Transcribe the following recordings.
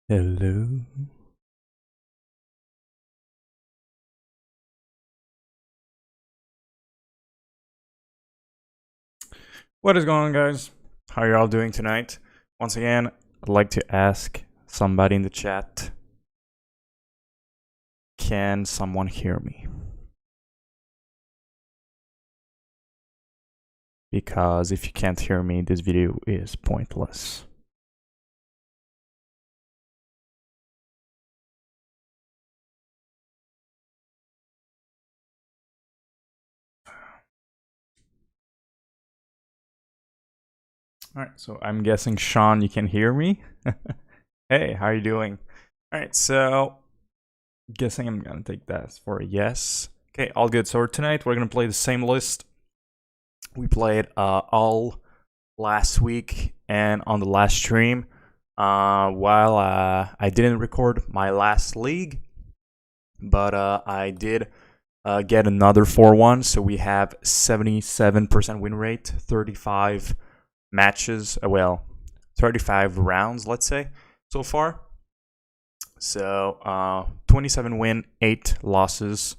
Hello. What is going on, guys? How are y'all doing tonight? Once again, I'd like to ask somebody in the chat, can someone hear me? Because if you can't hear me, this video is pointless. Alright, so I'm guessing, Sean, you can hear me? Hey, how are you doing? Alright, so guessing I'm gonna take that for a yes. Okay, all good. So tonight we're gonna play the same list we played all last week and on the last stream. While I didn't record my last league, but I did get another 4-1, so we have 77% win rate, 35 matches, 35 rounds, let's say, so far. So 27 win, 8 losses.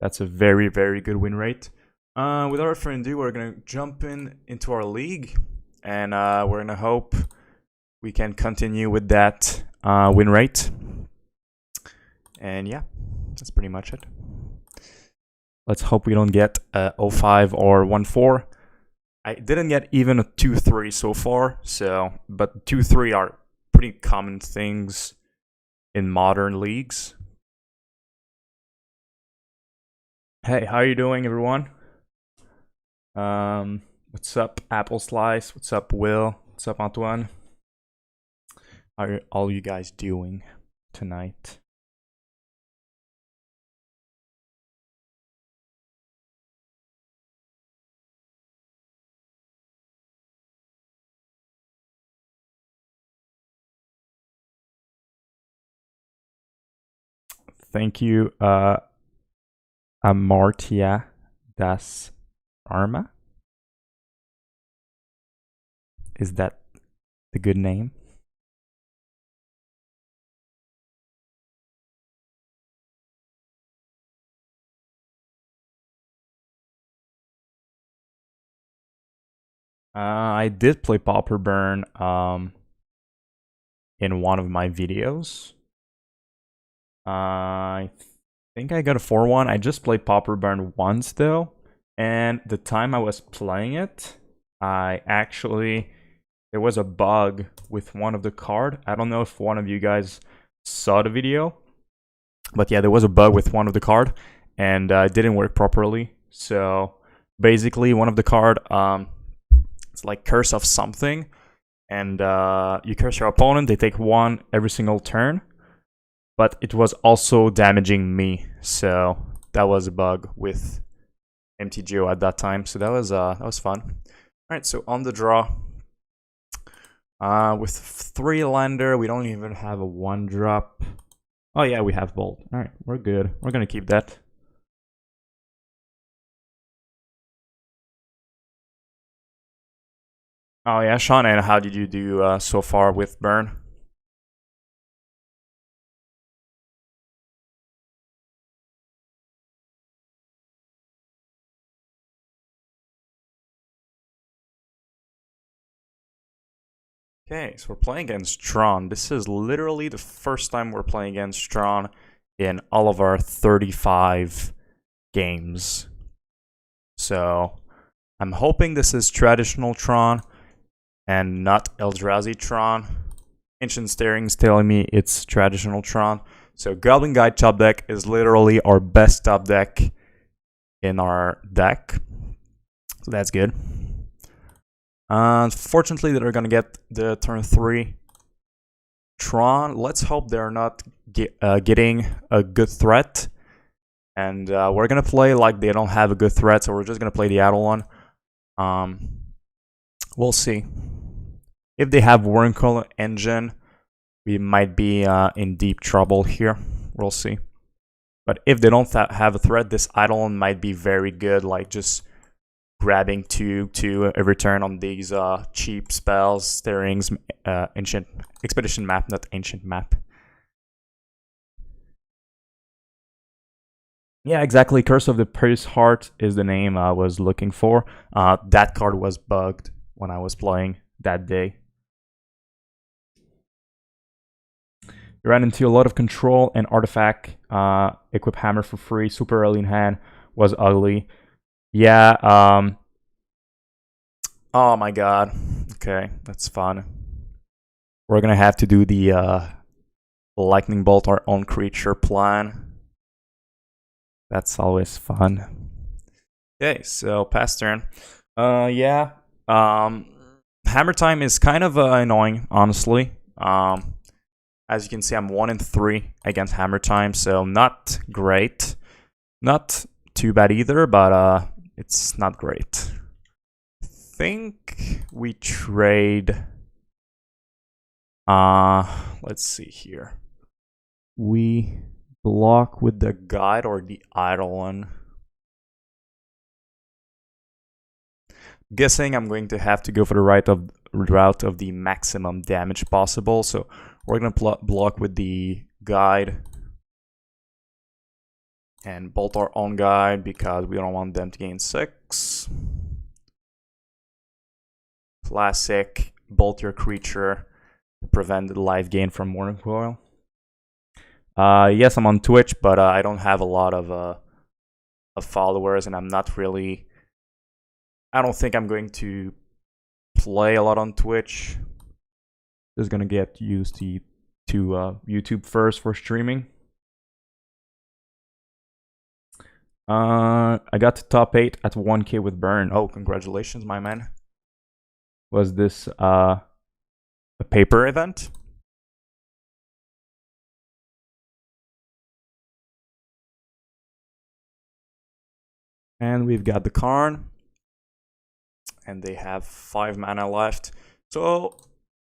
That's a very, very good win rate. Without further ado, we're gonna jump into our league, and we're gonna hope we can continue with that win rate. And yeah, that's pretty much it. Let's hope we don't get a 0-5 or 1-4. I didn't get even a 2-3 so far, but 2-3 are pretty common things in modern leagues. Hey, how are you doing, everyone? What's up, Apple Slice? What's up, Will? What's up, Antoine? How are all you guys doing tonight? Thank you, Amartya Das Arma. Is that the good name? I did play Pauper Burn in one of my videos. I think I got a 4-1. I just played Pauper Burn once though, and the time I was playing it, there was a bug with one of the card. I don't know if one of you guys saw the video, but yeah, there was a bug with one of the card, and it didn't work properly. So basically, one of the card, it's like Curse of something, and you curse your opponent. They take 1 every single turn, but it was also damaging me. So that was a bug with mtgo at that time. So that was fun. All right, so on the draw, with 3 lander, we don't even have a 1-drop. Oh yeah, we have Bolt. All right, we're good. We're gonna keep that. Oh yeah, Sean, and how did you do so far with Burn? Okay, so we're playing against Tron. This is literally the first time we're playing against Tron in all of our 35 games. So I'm hoping this is traditional Tron and not Eldrazi Tron. Ancient Stirring's telling me it's traditional Tron. So Goblinguide top deck is literally our best top deck in our deck. So that's good. Unfortunately, they're gonna get the turn 3 Tron. Let's hope they're not getting a good threat. And we're gonna play like they don't have a good threat, so we're just gonna play the Eidolon. We'll see. If they have Wurmcoil Engine, we might be in deep trouble here. We'll see. But if they don't have a threat, this Eidolon might be very good, like just grabbing 2 every turn on these cheap spells, Stirrings, Ancient Expedition map, not Ancient map. Yeah, exactly. Curse of the Pierce Heart is the name I was looking for. That card was bugged when I was playing that day. You ran into a lot of control and artifact. Equip hammer for free. Super early in hand. Was ugly. Yeah. Oh my god. Okay, that's fun. We're gonna have to do the lightning bolt our own creature plan. That's always fun. Okay, so pass turn. Yeah. Hammer time is kind of annoying, honestly. As you can see, I'm 1-3 against hammer time, so not great. Not too bad either, but it's not great. I think we trade. Let's see here. We block with the guide or the Eidolon. Guessing I'm going to have to go for the route of the maximum damage possible. So we're going to block with the guide and bolt our own guide because we don't want them to gain 6. Classic, bolt your creature to prevent the life gain from Morning Coil. Yes, I'm on Twitch, but I don't have a lot of followers, and I'm not really. I don't think I'm going to play a lot on Twitch. Just gonna get used to YouTube first for streaming. I got to top 8 at 1K with burn. Oh, congratulations, my man. Was this a paper event? And we've got the Karn. And they have 5 mana left. So,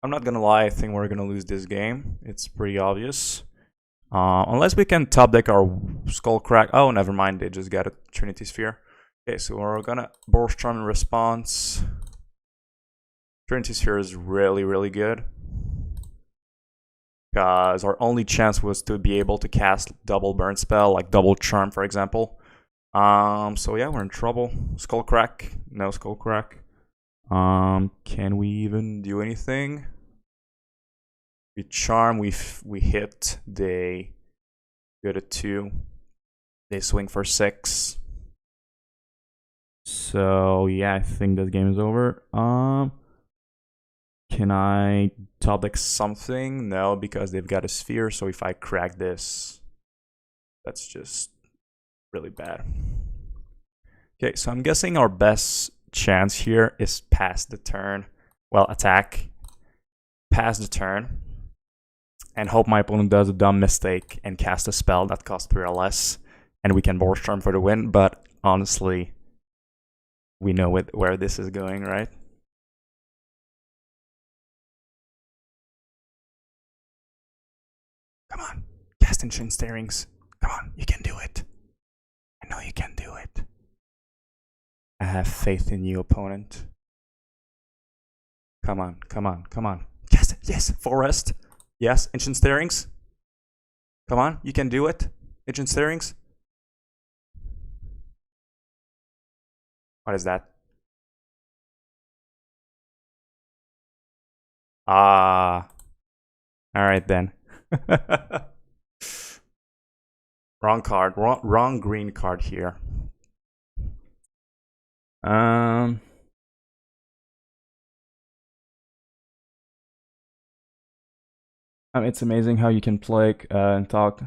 I'm not gonna lie, I think we're gonna lose this game. It's pretty obvious. Unless we can top deck our Skullcrack. Oh, never mind, they just got a Trinity Sphere. Okay, so we're gonna Boros Charm in response. Trinity Sphere is really, really good. Because our only chance was to be able to cast double burn spell, like double charm, for example. So yeah, we're in trouble. Skullcrack, no Skullcrack. Can we even do anything? We charm, we hit, they go to 2. They swing for 6. So yeah, I think this game is over. Can I top deck something? No, because they've got a sphere, so if I crack this, that's just really bad. Okay, so I'm guessing our best chance here is pass the turn. Well, attack, pass the turn, and hope my opponent does a dumb mistake and cast a spell that costs 3 or less, and we can Boros Charm for the win. But honestly, we know where this is going, right? Come on, cast Ancient Stirrings. Come on, you can do it. I know you can do it. I have faith in you, opponent. Come on, come on, come on. Yes, yes, Forest. Yes, Ancient Stirrings. Come on, you can do it. Ancient Stirrings. What is that? Ah. Alright then. Wrong card. Wrong green card here. It's amazing how you can play and talk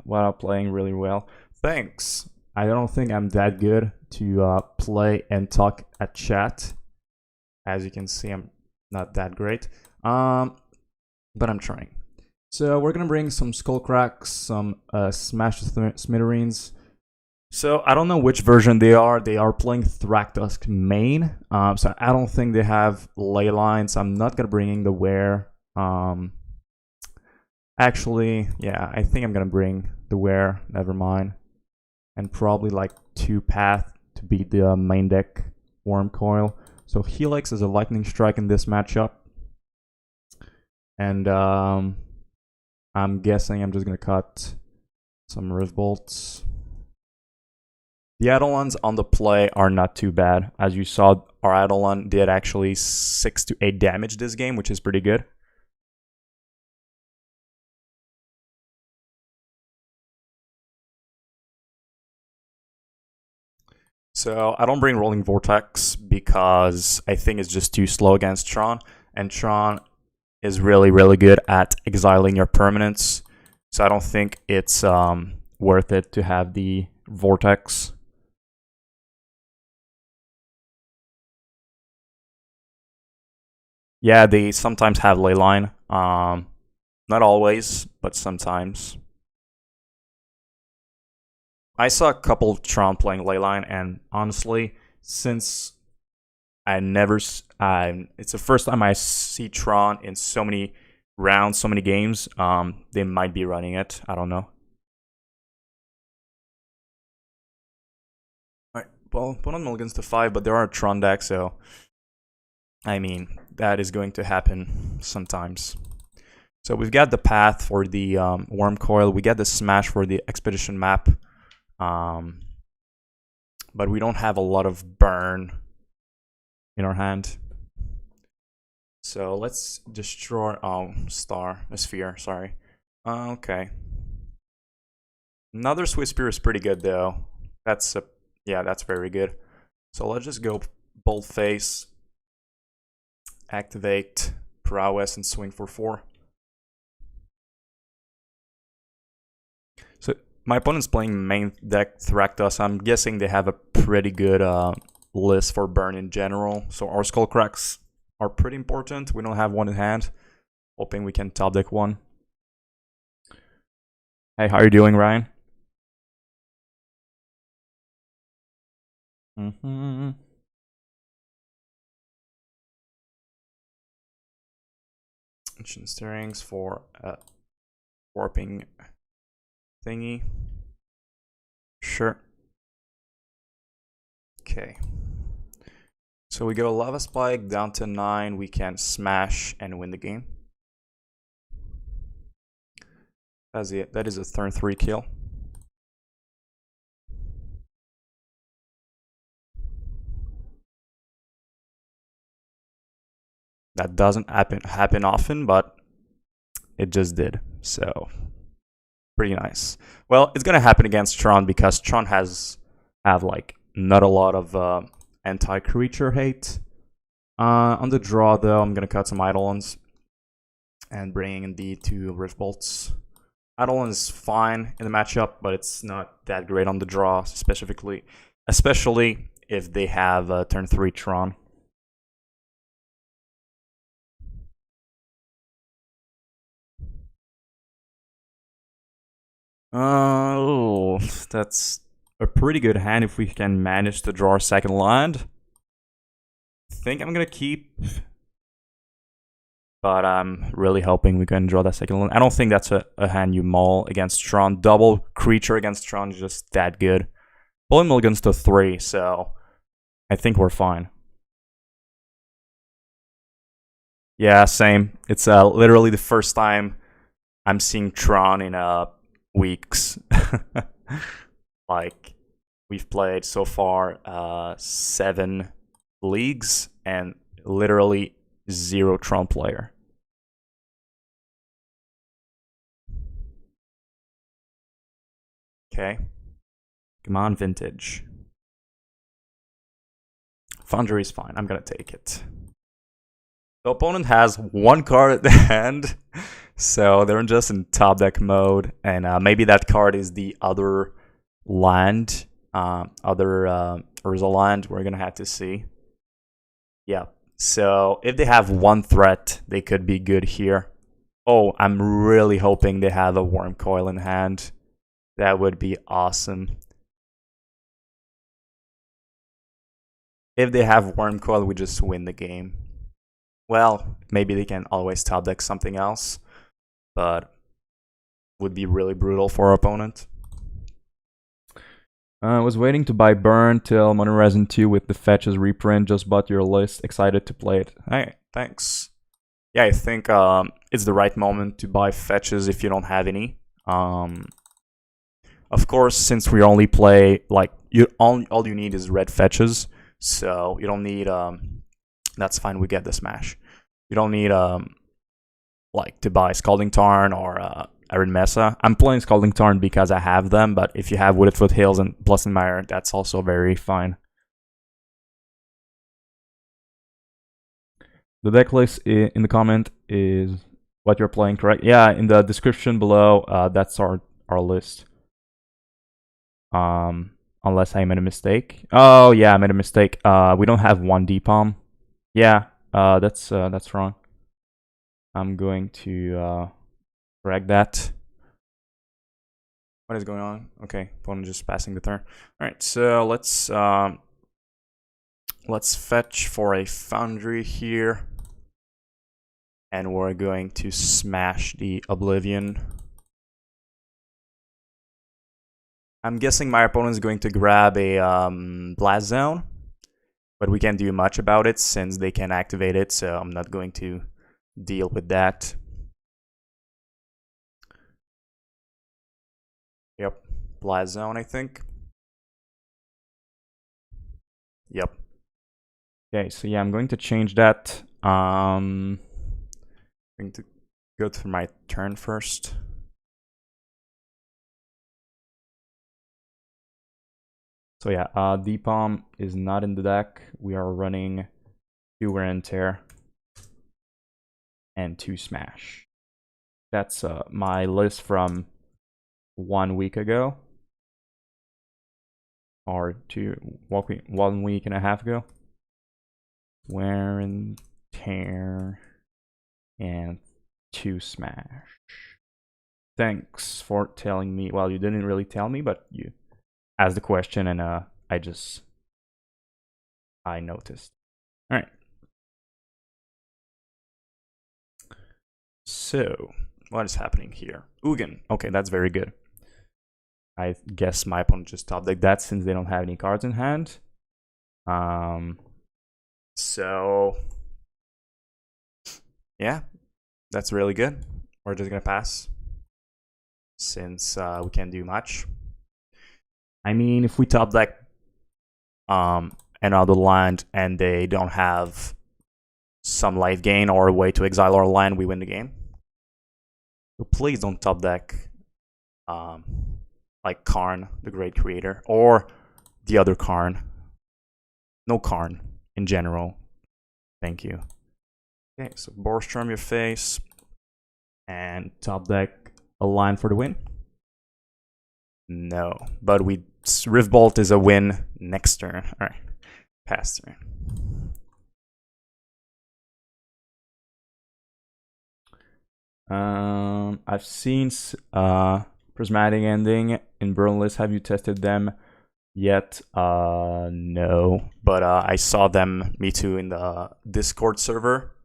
while playing really well. Thanks. I don't think I'm that good to play and talk at chat. As you can see, I'm not that great. But I'm trying. So we're gonna bring some Skullcrack, some Smash Smithereens. So I don't know which version they are. They are playing Thragtusk main. So I don't think they have ley lines. I'm not gonna bring in the wear. Actually, yeah, I think I'm gonna bring the wear. Never mind. And probably like 2 path to beat the main deck Worm Coil. So Helix is a lightning strike in this matchup. And I'm guessing I'm just gonna cut some Rift Bolts. The Eidolons on the play are not too bad. As you saw, our Eidolon did actually 6 to 8 damage this game, which is pretty good. So I don't bring Roiling Vortex because I think it's just too slow against Tron, and Tron is really, really good at exiling your permanents. So I don't think it's worth it to have the Vortex. Yeah, they sometimes have Leyline. Not always, but sometimes. I saw a couple of Tron playing Leyline, and honestly, since I never, it's the first time I see Tron in so many rounds, so many games. They might be running it. I don't know. All right, well, put on mulligans to 5, but there are Tron decks, so I mean that is going to happen sometimes. So we've got the path for the Worm Coil. We get the smash for the expedition map. But we don't have a lot of burn in our hand. So let's destroy a sphere, sorry. Okay. Another Swiftspear is pretty good though. That's very good. So let's just go boldface, activate prowess, and swing for 4. So my opponent's playing main deck Thractus. I'm guessing they have a pretty good list for burn in general. So our Skullcracks are pretty important. We don't have one in hand. Hoping we can top deck one. Hey, how are you doing, Ryan? Ancient Stirrings for warping thingy. Sure. Okay. So we get a Lava Spike down to 9. We can smash and win the game. That's it. That is a turn 3 kill. That doesn't happen often, but it just did. So pretty nice. Well, it's gonna happen against Tron because Tron have like not a lot of anti-creature hate. On the draw though, I'm gonna cut some Eidolons and bring in the 2 Rift Bolts. Eidolon is fine in the matchup, but it's not that great on the draw, especially if they have turn 3 Tron. Oh, that's a pretty good hand if we can manage to draw our second land. I think I'm gonna keep, but I'm really hoping we can draw that second land. I don't think that's a hand you mull against Tron. Double creature against Tron is just that good. Pulling mulligans to 3, so I think we're fine. Yeah, same. It's literally the first time I'm seeing Tron in weeks. Like, we've played so far 7 leagues and literally 0 Tron player. Okay. Come on, Vintage. Foundry is fine. I'm gonna take it. The opponent has 1 card at the hand, so they're just in top deck mode, and maybe that card is the other land, Urza land. We're gonna have to see. Yeah, so if they have 1 threat, they could be good here. Oh, I'm really hoping they have a Worm Coil in hand. That would be awesome. If they have Worm Coil, we just win the game. Well, maybe they can always top deck something else, but would be really brutal for our opponent. I was waiting to buy Burn till Modern Resin 2 with the Fetches reprint. Just bought your list. Excited to play it. Hey, thanks. Yeah, I think it's the right moment to buy Fetches if you don't have any. Of course, since we only play like all you need is red fetches, so you don't need that's fine. We get the smash. You don't need like to buy Scalding Tarn or Arid Mesa. I'm playing Scalding Tarn because I have them, but if you have Wooded Foothills and Bloodstained Mire, that's also very fine. The deck list in the comment is what you're playing, correct? Yeah, in the description below, that's our list. Unless I made a mistake. Oh yeah, I made a mistake. We don't have one DPOM. Yeah, that's wrong. I'm going to correct that. What is going on? Okay, opponent just passing the turn. All right, so let's fetch for a Foundry here, and we're going to smash the Oblivion. I'm guessing my opponent is going to grab a Blast Zone, but we can't do much about it since they can activate it, so I'm not going to deal with that. Yep, Blast Zone, I think. Yep. Okay, so yeah, I'm going to change that. I'm going to go through my turn first. So yeah, DPOM is not in the deck. We are running 2 Wear and Tear and 2 Smash. That's my list from 1 week ago, or 1 week and a half ago. Wear and Tear and 2 Smash. Thanks for telling me. Well, you didn't really tell me, but you asked the question, and I noticed. All right. So, what is happening here? Ugin. Okay, that's very good. I guess my opponent just top deck that since they don't have any cards in hand. So yeah, that's really good. We're just gonna pass since we can't do much. I mean, if we top deck another land and they don't have some life gain or a way to exile our land, we win the game. So please don't top deck like Karn, the Great Creator, or the other Karn. No Karn in general. Thank you. Okay, so Boros Charm your face and top deck a line for the win. No, but Rift Bolt is a win next turn. All right, pass turn. I've seen Prismatic Ending in Burnless. Have you tested them yet? No, but I saw them, me too, in the Discord server.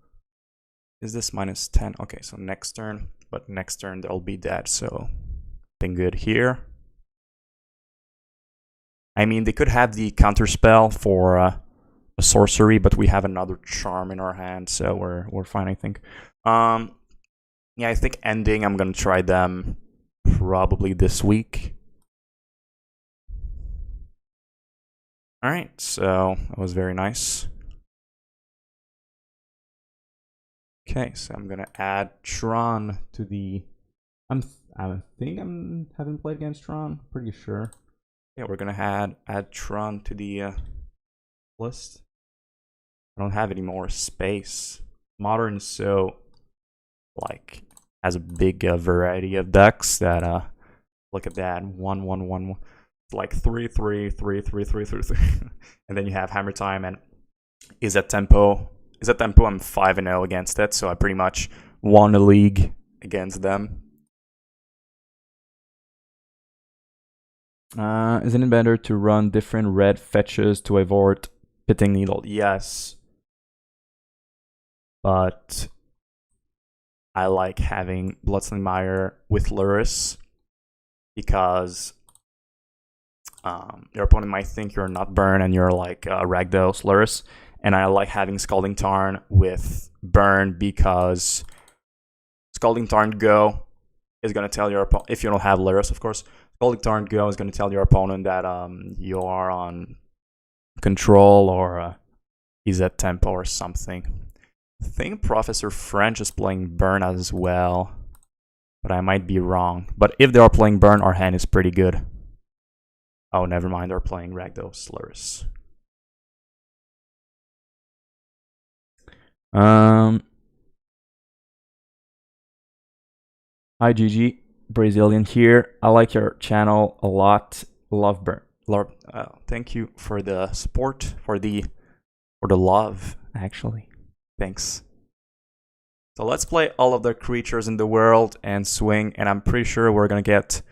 Is this -10? Okay, so next turn, but next turn they'll be dead, so nothing good here. I mean, they could have the counter spell for a sorcery, but we have another charm in our hand, so we're fine, I think. Yeah, I think ending, I'm gonna try them probably this week. Alright, so that was very nice. Okay, so I'm gonna add Tron to the... I think I haven't played against Tron, pretty sure. Yeah, we're gonna add Tron to the list. I don't have any more space. Modern is so like has a big variety of decks that look at that 1-1-1, like 3-3-3-3-3-3-3, and then you have Hammer Time and is at tempo. I'm 5-0 against it, so I pretty much won a league against them. Isn't it better to run different red fetches to avoid Pitting Needle? Yes, but I like having Bloodstained Mire with Lurrus because your opponent might think you're not burn and you're like Ragdos Lurrus, and I like having Scalding Tarn with burn because Scalding Tarn go is gonna tell your opponent, if you don't have Lurrus, of course, Scalding Tarn go is going to tell your opponent that you are on control or he's at tempo or something. I think Professor French is playing Burn as well, but I might be wrong. But if they are playing Burn, our hand is pretty good. Oh, never mind, they're playing Rakdos Lurrus. Hi GG, Brazilian here. I like your channel a lot. Love Burn. Thank you for the support, for the love, actually. Thanks. So let's play all of the creatures in the world and swing, and I'm pretty sure we're gonna get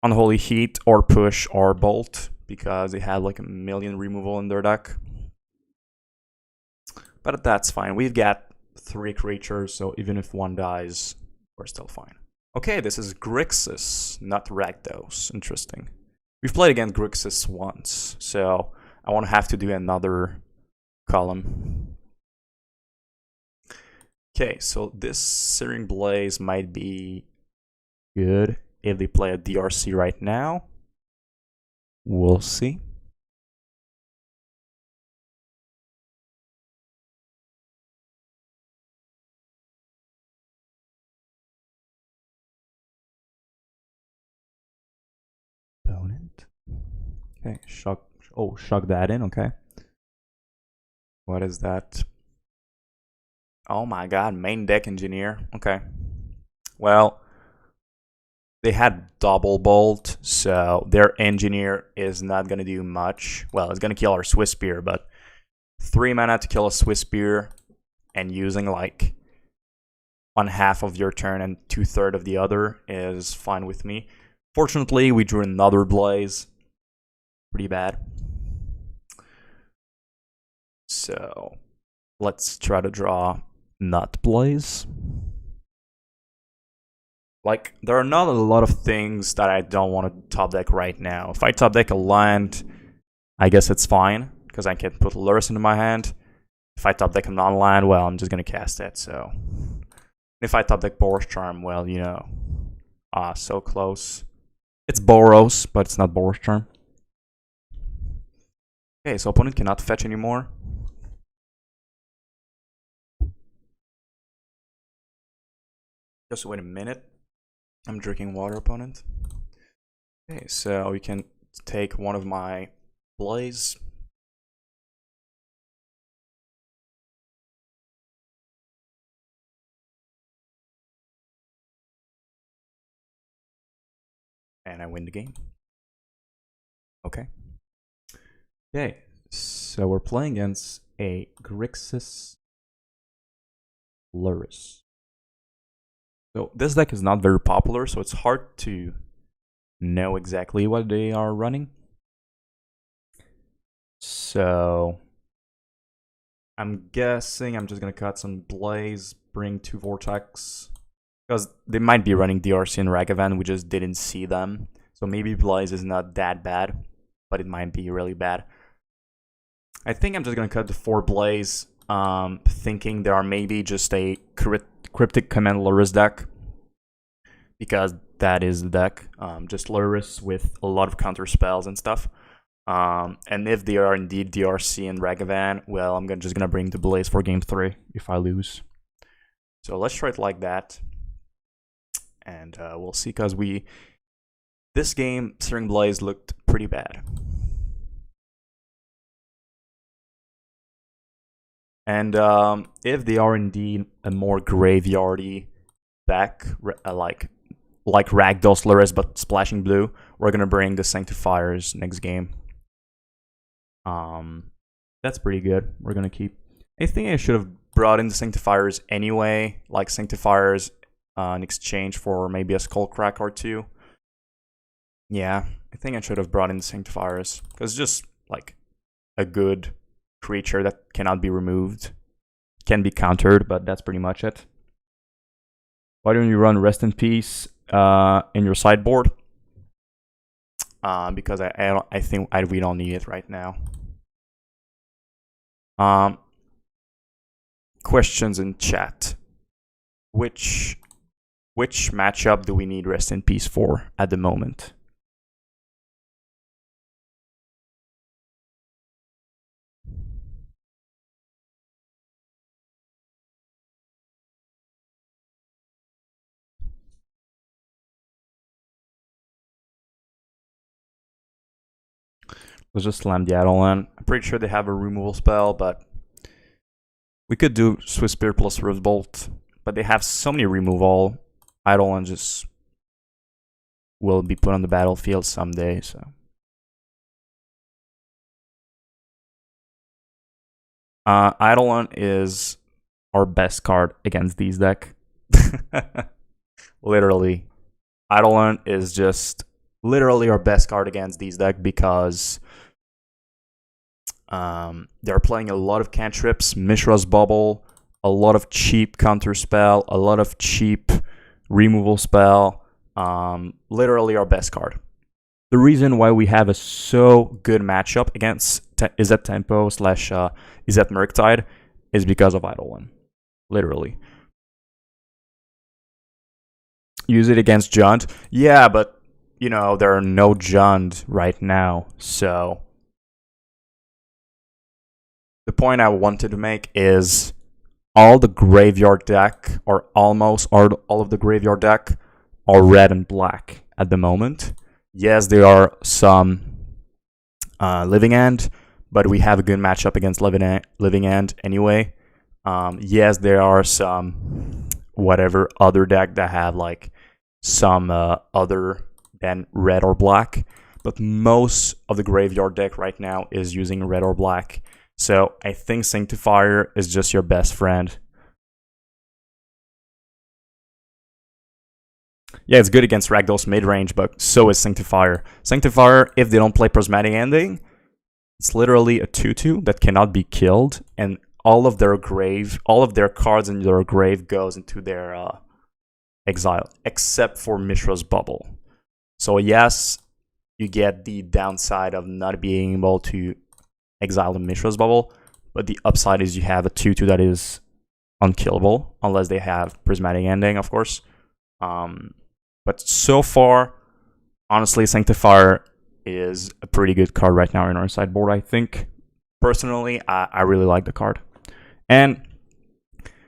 Unholy Heat or Push or Bolt because they had like a million removal in their deck. But that's fine. We've got 3 creatures, so even if one dies, we're still fine. Okay, this is Grixis, not Rakdos. Interesting. We've played against Grixis once, so I won't have to do another column. Okay, so this Searing Blaze might be good if they play a DRC right now. We'll see. Opponent. Okay, shock that in, okay. What is that? Oh my god, main deck engineer. Okay. Well, they had double bolt, so their engineer is not gonna do much. Well, it's gonna kill our Swiftspear, but 3 mana to kill a Swiftspear and using like 1/2 of your turn and 2/3 of the other is fine with me. Fortunately, we drew another Blaze. Pretty bad. So let's try to draw not Blaze. Like, there are not a lot of things that I don't want to top deck right now. If I top deck a land, I guess it's fine, because I can put Lurrus into my hand. If I top deck a non-land, well, I'm just going to cast it, so. If I top deck Boros Charm, well, you know. So close. It's Boros, but it's not Boros Charm. Okay, so opponent cannot fetch anymore. Just wait a minute. I'm drinking water, opponent. Okay, so we can take one of my Blaze. And I win the game. Okay. Okay, so we're playing against a Grixis Lurrus. So this deck is not very popular, so it's hard to know exactly what they are running. So I'm guessing I'm just gonna cut some Blaze, bring 2 Vortex, because they might be running DRC and Ragavan, we just didn't see them. So maybe Blaze is not that bad, but it might be really bad. I think I'm just gonna cut the 4 Blaze, thinking there are maybe just a Cryptic Command Lurrus deck, because that is the deck. Just Lurrus with a lot of counter spells and stuff. And if they are indeed DRC and Ragavan, well, I'm just gonna bring the Blaze for game 3 if I lose. So let's try it like that, and we'll see. Because this game Searing Blaze looked pretty bad. And if they are indeed a more graveyardy deck, like Rakdos Lurrus but splashing blue, we're gonna bring the Sanctifiers next game. That's pretty good. We're gonna keep. I think I should have brought in the Sanctifiers anyway, like Sanctifiers in exchange for maybe a Skullcrack or 2. Yeah, I think I should have brought in the Sanctifiers, because just like a good creature that cannot be removed, can be countered, but that's pretty much it. Why don't you run Rest in Peace in your sideboard? Because I think we don't need it right now. Questions in chat. Which which matchup do we need Rest in Peace for at the moment? Let's just slam the Eidolon. I'm pretty sure they have a removal spell, but we could do Swiftspear plus Riftbolt, but they have so many removal. Eidolon just will be put on the battlefield someday, so. Eidolon is our best card against these deck. Literally. Eidolon is just literally our best card against these deck because they're playing a lot of cantrips, Mishra's Bubble, a lot of cheap counter spell, a lot of cheap removal spell. Literally our best card. The reason why we have a so good matchup against Izzet Tempo / Izzet Murktide is because of Eidolon. Literally. Use it against Jund? Yeah, but, you know, there are no Jund right now, so. The point I wanted to make is all the graveyard deck, or almost all of the graveyard deck, are red and black at the moment. Yes, there are some Living End, but we have a good matchup against Living End anyway. Yes, there are some whatever other deck that have like some other than red or black, but most of the graveyard deck right now is using red or black. So I think Sanctifier is just your best friend. Yeah, it's good against Ragdoll's mid-range, but so is Sanctifier. Sanctifier, if they don't play Prismatic Ending, it's literally a 2/2 that cannot be killed, and all of their cards in their grave goes into their exile, except for Mishra's Bubble. So yes, you get the downside of not being able to exile the Mishra's Bubble, but the upside is you have a 2/2 that is unkillable, unless they have Prismatic Ending, of course. But so far, honestly, Sanctifier is a pretty good card right now in our sideboard, I think. Personally, I really like the card. And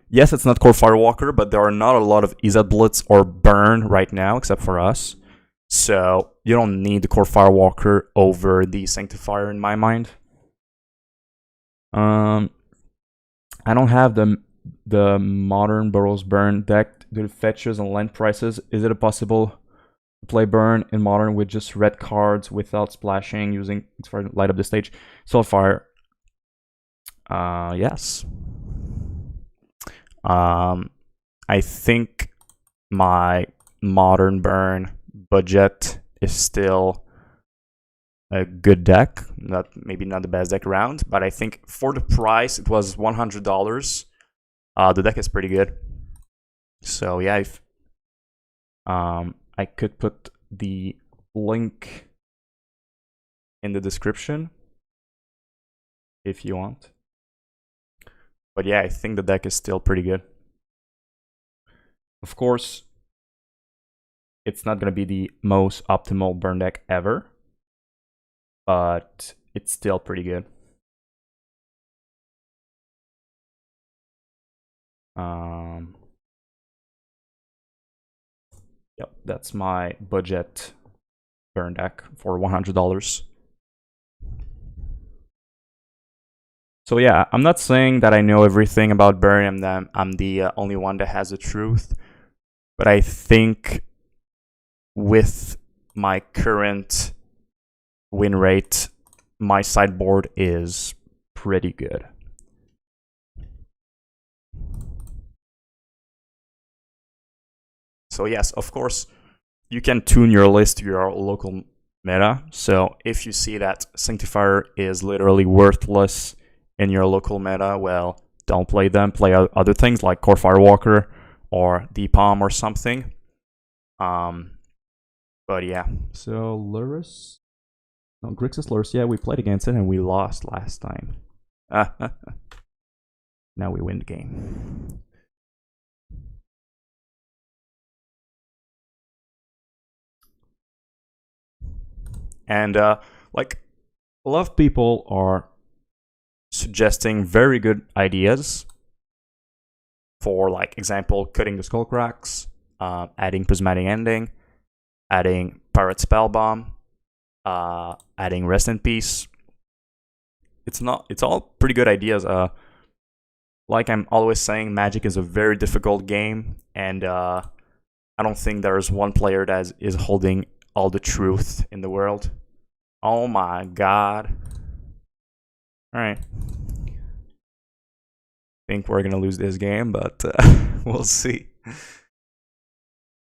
yes, it's not Core Firewalker, but there are not a lot of Izzet Blitz or Burn right now, except for us. So you don't need the Core Firewalker over the Sanctifier in my mind. I don't have the modern Boros Burn deck due to fetches and land prices. Is it possible to play Burn in modern with just red cards without splashing, using to light up the stage? Soulfire. Yes. I think my modern Burn budget is still a good deck. Maybe not the best deck around, but I think for the price, it was $100. The deck is pretty good. So yeah, if I could put the link in the description if you want. But yeah, I think the deck is still pretty good. Of course, it's not going to be the most optimal burn deck ever, but it's still pretty good. Yep, that's my budget burn deck for $100. So yeah, I'm not saying that I know everything about burn and that I'm the only one that has the truth, but I think with my current win rate, my sideboard is pretty good. So yes, of course, you can tune your list to your local meta. So if you see that Sanctifier is literally worthless in your local meta, well, don't play them. Play other things like Core Firewalker or Deepalm or something. But yeah. So Lurrus. No, Grixis Lurrus. Yeah, we played against it and we lost last time. Now we win the game. And like a lot of people are suggesting very good ideas. For like example, cutting the Skullcracks, adding Prismatic Ending, adding Pirate Spellbomb, adding Rest in Peace. It's all pretty good ideas. Like I'm always saying, Magic is a very difficult game, and I don't think there's one player that is holding all the truth in the world. Oh my god. Alright. Think we're gonna lose this game, but we'll see.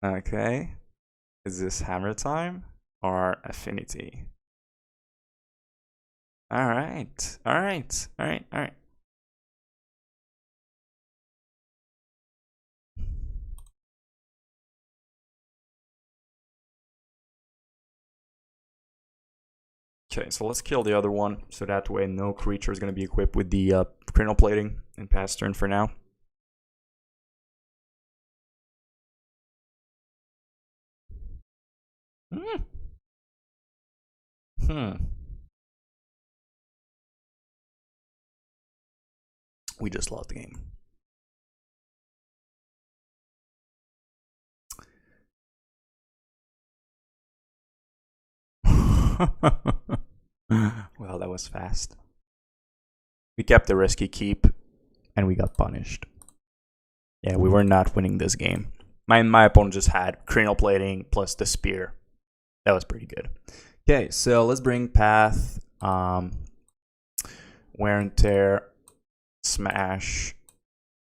Okay. Is this hammer time or affinity? Alright. Alright. Alright. Alright. Okay, so let's kill the other one, so that way no creature is going to be equipped with the cranial plating and pass turn for now. We just lost the game. Well, that was fast. We kept the risky keep, and we got punished. Yeah, we were not winning this game. My opponent just had cranial plating plus the spear. That was pretty good. Okay, so let's bring Path, Wear and Tear, Smash,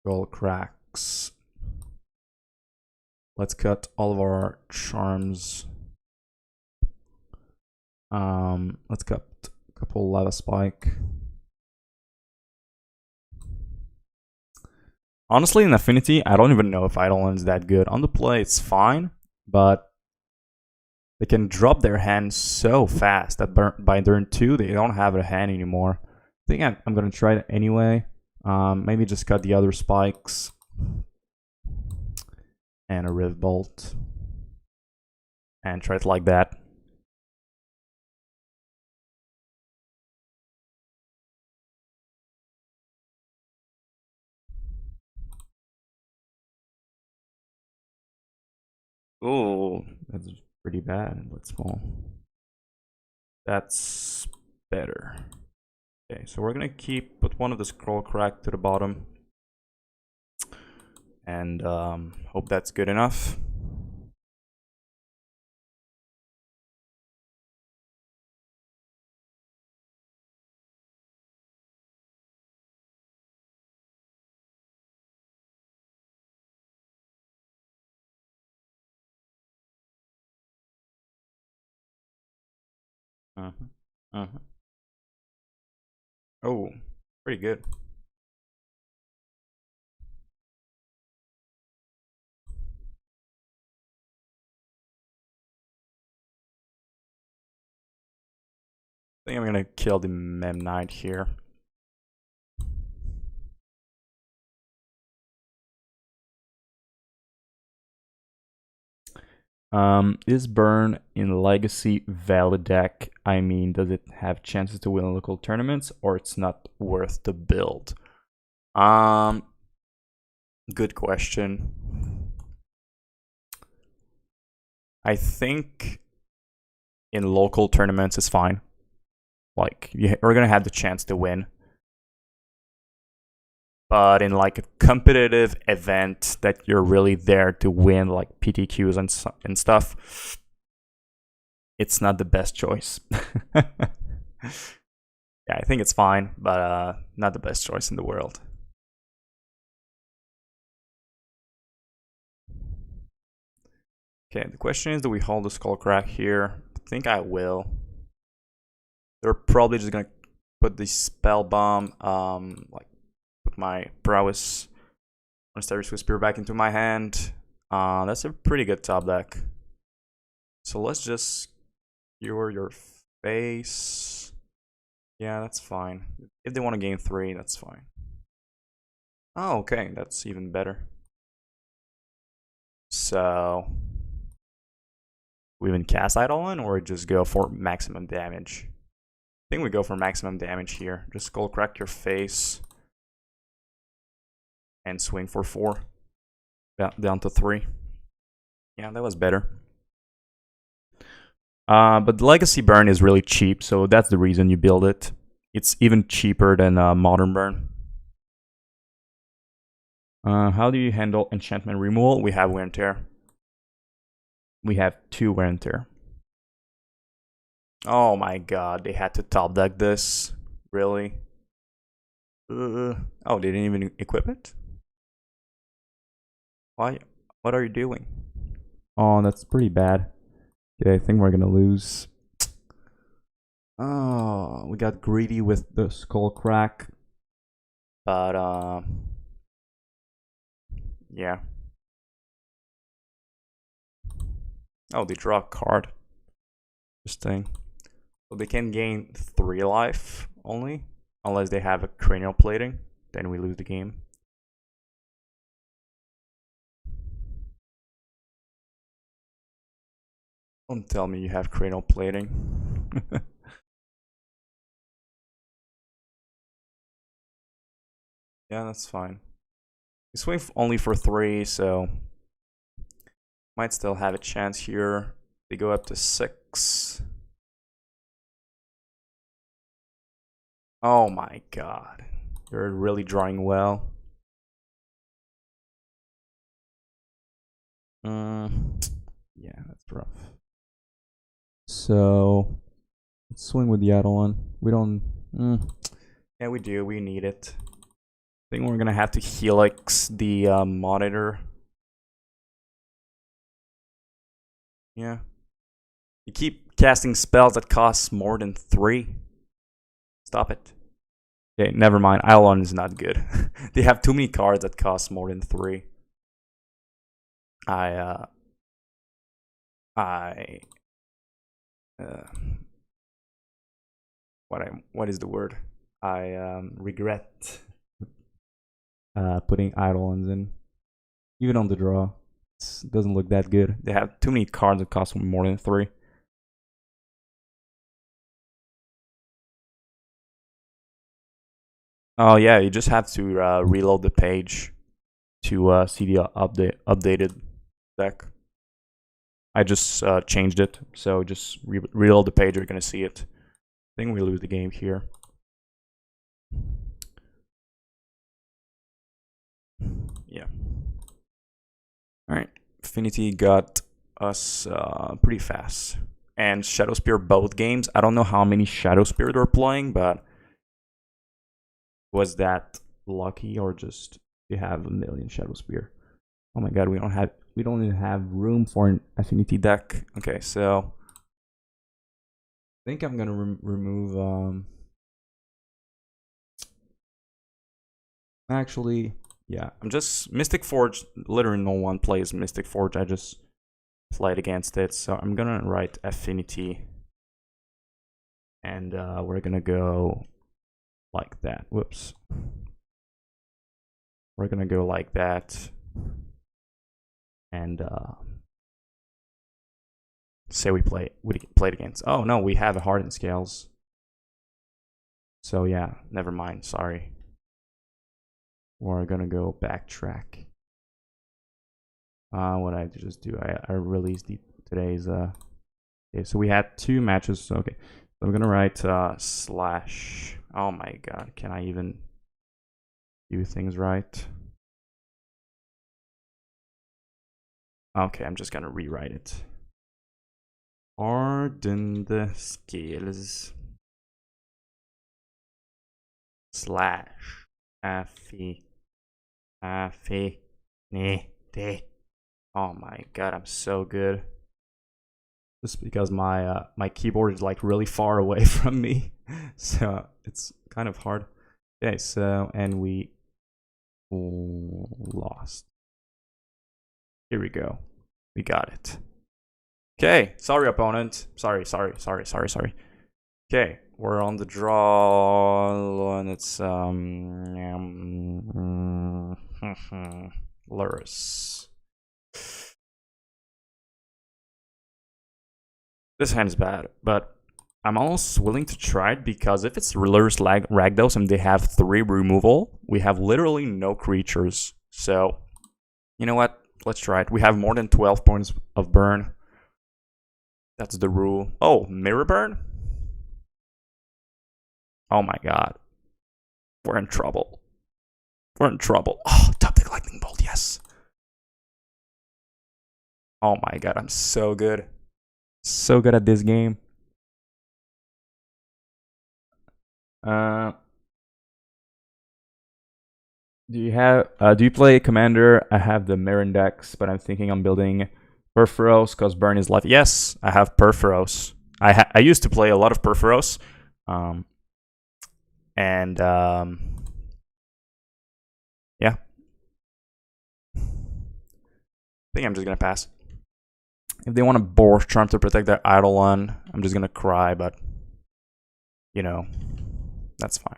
Skullcracks. Let's cut all of our charms. Let's cut a couple Lava Spike. Honestly, in Affinity, I don't even know if Eidolon's that good. On the play, it's fine, but they can drop their hand so fast that by turn 2, they don't have a hand anymore. I think I'm going to try it anyway. Maybe just cut the other spikes. And a Rift Bolt. And try it like that. Oh, that's pretty bad, but small. That's better. Okay, so we're gonna put one of the Skullcrack to the bottom. And hope that's good enough. Oh, pretty good. I think I'm gonna kill the Mem Knight here. Is Burn in Legacy valid deck? I mean, does it have chances to win local tournaments, or it's not worth the build? Good question. I think in local tournaments it's fine. Like, we're gonna have the chance to win. But in like a competitive event that you're really there to win, like PTQs and stuff, it's not the best choice. Yeah, I think it's fine, but not the best choice in the world. Okay, the question is, do we hold the Skullcrack here? I think I will. They're probably just gonna put the Spell Bomb, like put my Prowess Monastery Swiftspear back into my hand. That's a pretty good top deck. So let's just Skewer your face. Yeah, that's fine. If they want to gain 3, that's fine. Oh, okay, that's even better. So we even cast Eidolon or just go for maximum damage? I think we go for maximum damage here. Just Skullcrack your face and swing for 4. Down to 3. Yeah, that was better. But the Legacy Burn is really cheap, so that's the reason you build it. It's even cheaper than Modern Burn. How do you handle enchantment removal? We have Wear and Tear. We have 2 Wear and Tear. Oh my god, they had to top deck this. Really? Oh, they didn't even equip it? Why? What are you doing? Oh, that's pretty bad. Okay, I think we're gonna lose. Oh, we got greedy with the Skullcrack. But, yeah. Oh, they draw a card. Interesting. So they can gain 3 life only, unless they have a cranial plating. Then we lose the game. Don't tell me you have cranial plating. Yeah, that's fine. We swing only for 3, so might still have a chance here. They go up to 6. Oh my god. You're really drawing well. Yeah, that's rough. So let's swing with the Eidolon. We don't. Yeah, we do. We need it. I think we're gonna have to Helix the monitor. Yeah. You keep casting spells that cost more than 3. Stop it. Okay, never mind. Eidolon is not good. They have too many cards that cost more than 3. What is the word? I regret putting Eidolons in, even on the draw. It doesn't look that good. They have too many cards that cost more than 3. Oh yeah, you just have to reload the page to see the updated deck. I just changed it, so just reload the page. You're gonna see it. I think we lose the game here. Yeah. All right. Affinity got us pretty fast. And Shadowspear both games. I don't know how many Shadowspear they're playing, but was that lucky or just you have a million Shadowspear? Oh my god, we don't even have room for an Affinity deck. Okay, so I think I'm gonna remove. Actually, yeah, I'm just Mystic Forge. Literally, no one plays Mystic Forge. I just played against it, so I'm gonna write Affinity, and we're gonna go like that. Whoops. We're gonna go like that, and say we played against. Oh no, we have a Hardened Scales. So yeah, never mind. Sorry. We're gonna go backtrack. What I just do? I released today's. Okay, so we had 2 matches. So okay, so I'm gonna write slash. Oh my god, can I even do things right? Okay, I'm just gonna rewrite it. Hardened Scales slash Affinity. Oh my god, I'm so good. Just because my my keyboard is like really far away from me, so it's kind of hard. Okay, so and we lost. Here we go. We got it. Okay, sorry opponent. Sorry. Okay, we're on the draw, and it's Lurrus. This hand is bad, but I'm almost willing to try it because if it's Lurrus Ragdos and they have 3 removal, we have literally no creatures. So, you know what? Let's try it. We have more than 12 points of burn. That's the rule. Oh, mirror burn? Oh my god. We're in trouble. We're in trouble. Oh, top deck lightning bolt, yes. Oh my god, I'm so good. So good at this game. Do you play Commander? I have the Mirren decks, but I'm thinking I'm building Perforos because burn is life. Yes, I have Perforos. I used to play a lot of Perforos. Yeah. I think I'm just gonna pass. If they want a Boros Charm to protect their Eidolon, I'm just gonna cry, but you know, that's fine.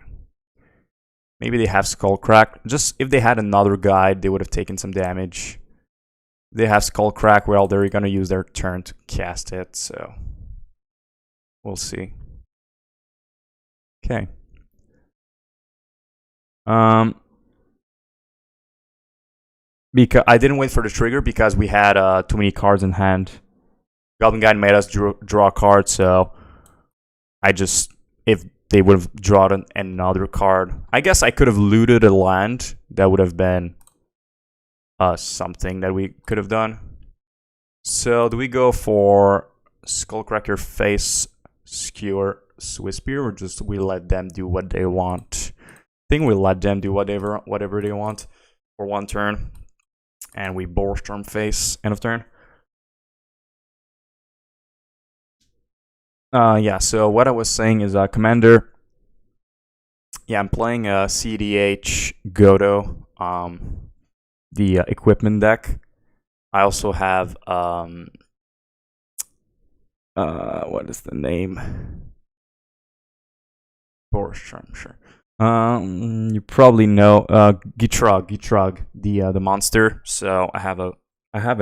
Maybe they have Skullcrack. Just if they had another guide, they would have taken some damage. They have Skullcrack, well, they're gonna use their turn to cast it, so we'll see. Okay. Because I didn't wait for the trigger because we had too many cards in hand. Goblin Guide made us draw a card, so I just, if they would have drawn another card, I guess I could have looted a land. That would have been something that we could have done. So do we go for Skullcrack your face, Skewer Swiftspear, or just we let them do what they want? I think we let them do whatever they want for one turn. And we Boros Charm face, end of turn. Yeah, so what I was saying is Commander. Yeah, I'm playing CDH Godo, the equipment deck. I also have, what is the name? Boros Charm, sure. You probably know Gitrog, the monster. So I have a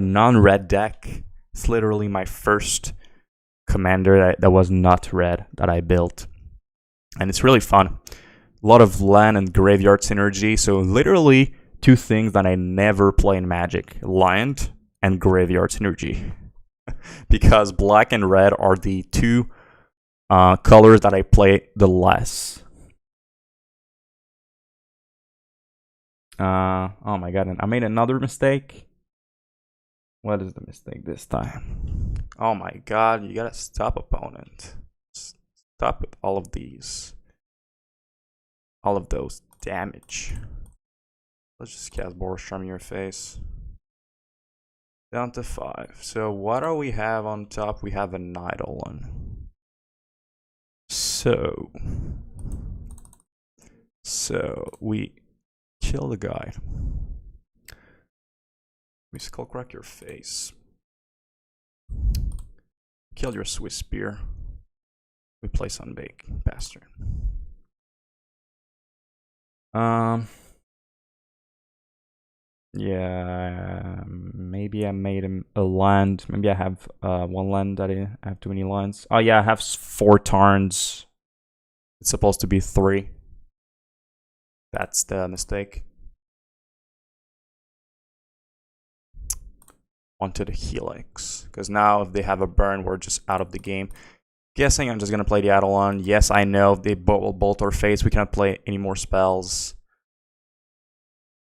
non-red deck. It's literally my first commander that was not red that I built, and it's really fun. A lot of land and graveyard synergy. So literally 2 things that I never play in Magic: land and graveyard synergy. Because black and red are the 2 colors that I play the less. Oh my god, I made another mistake. What is the mistake this time? Oh my god, you gotta stop, opponent. Stop with all of these. All of those damage. Let's just cast Boros Charm in your face. Down to 5. So what do we have on top? We have an Eidolon. So we kill the guy. We Skullcrack your face. Kill your Swiftspear. We play Sunbaked Pastor. Yeah, maybe I made him a land. Maybe I have 1 land that I have too many lands. Oh yeah, I have 4 Tarns. It's supposed to be 3. That's the mistake. Onto the Helix, because now if they have a burn, we're just out of the game. Guessing I'm just gonna play the Eidolon. Yes, I know they will bolt our face. We cannot play any more spells,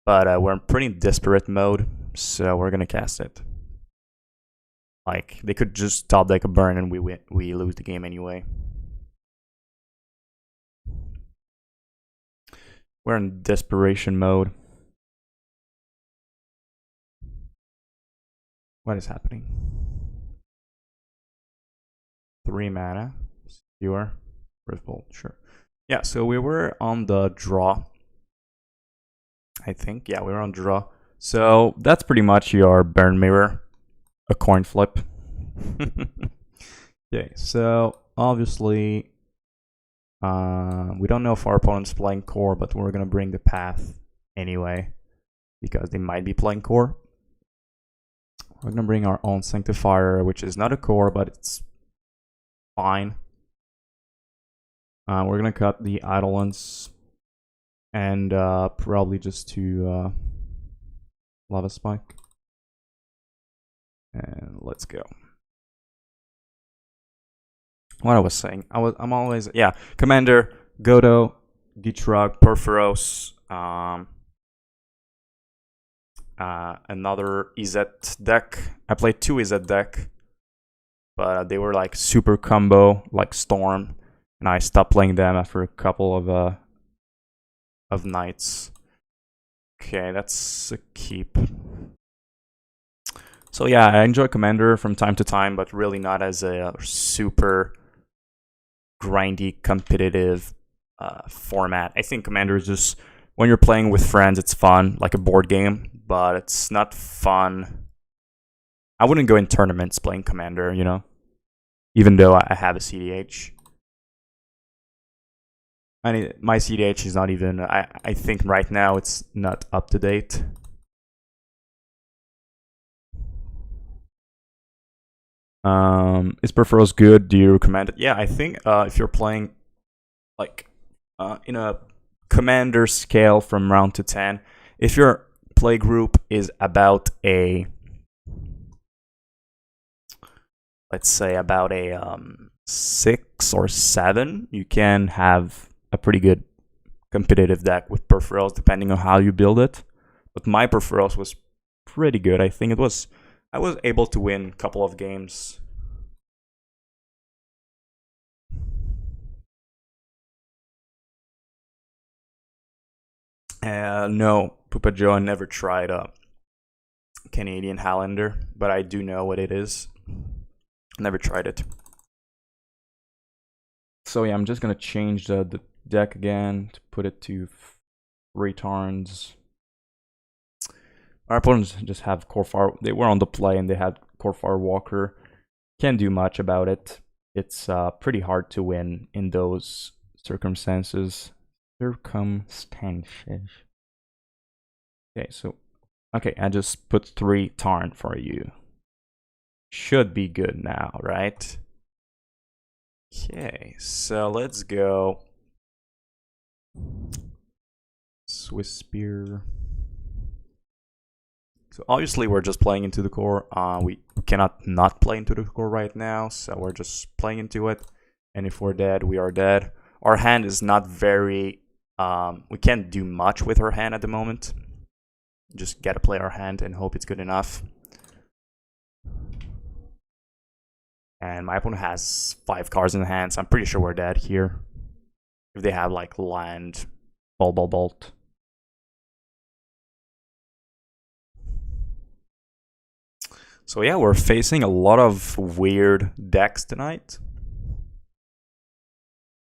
but we're in pretty desperate mode, so we're gonna cast it. Like, they could just top deck a burn and we lose the game anyway. We're in desperation mode. What is happening? 3 mana. Skewer. Revel, sure. Yeah, so we were on the draw. I think. Yeah, we were on draw. So that's pretty much your burn mirror. A coin flip. Okay, so obviously we don't know if our opponent's playing core, but we're gonna bring the path anyway, because they might be playing core. We're gonna bring our own Sanctifier, which is not a core, but it's fine. We're gonna cut the Eidolons and probably just to Lava Spike. And let's go. What I was saying, I'm always Commander, Godo, Gitrog, Perforos, another EZ deck. I played 2 EZ deck, but they were like super combo, like Storm, and I stopped playing them after a couple of nights. Okay, that's a keep. So yeah, I enjoy Commander from time to time, but really not as a super grindy, competitive format. I think Commander is just, when you're playing with friends, it's fun, like a board game, but it's not fun. I wouldn't go in tournaments playing Commander, you know, even though I have a CDH. I mean, my CDH is not even, I think right now it's not up to date. Is Perforos good? Do you recommend it? Yeah, I think if you're playing like in a Commander scale from round to 10, if your play group is about a, let's say about a 6 or 7, you can have a pretty good competitive deck with Perforos depending on how you build it. But my Perforos was pretty good. I think I was able to win a couple of games. No, Pupa Joe, I never tried a Canadian Highlander, but I do know what it is. Never tried it. So yeah, I'm just gonna change the deck again to put it to 3 Tarns. Our opponents just have Corfar. They were on the play and they had Corfar Walker. Can't do much about it. It's pretty hard to win in those circumstances. Circumstances. Okay, so I just put 3 Tarn for you. Should be good now, right? Okay, so let's go. Swiftspear. So obviously we're just playing into the core. We cannot not play into the core right now, so we're just playing into it. And if we're dead, we are dead. Our hand is not very... we can't do much with our hand at the moment. Just gotta play our hand and hope it's good enough. And my opponent has 5 cards in the hand, so I'm pretty sure we're dead here. If they have like land, bolt. So yeah, we're facing a lot of weird decks tonight.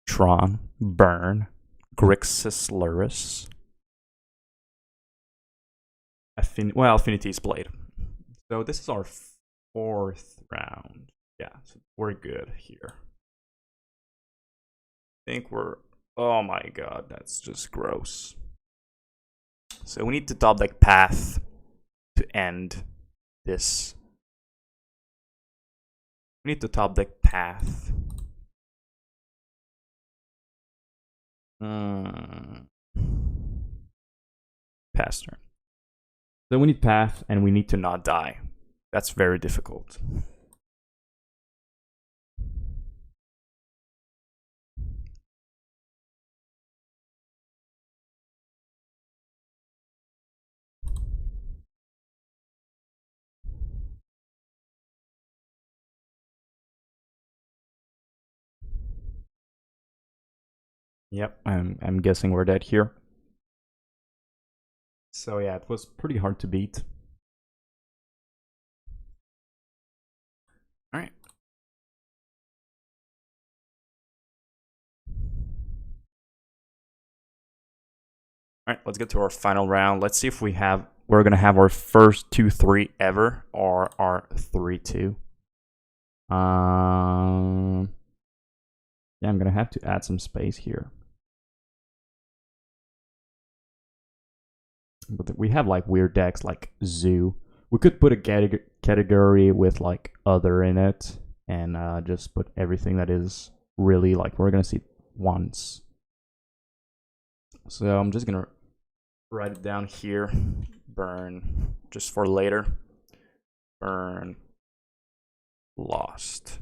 Tron, Burn, Grixis, Lurrus. Affinity is played. So this is our 4th round. Yeah, so we're good here. I think we're... Oh my god, that's just gross. So we need to top deck Path to end this. We need to top deck Path. Pass turn. So we need Path, and we need to not die. That's very difficult. Yep, I'm guessing we're dead here. So yeah, it was pretty hard to beat. Alright. Alright, let's get to our final round. Let's see if we're gonna have our first 2-3 ever, or our 3-2. Yeah, I'm gonna have to add some space here. But we have like weird decks like Zoo. We could put a category with like other in it and just put everything that is really like we're gonna see once. So I'm just gonna write it down here. Burn just for later. Burn lost.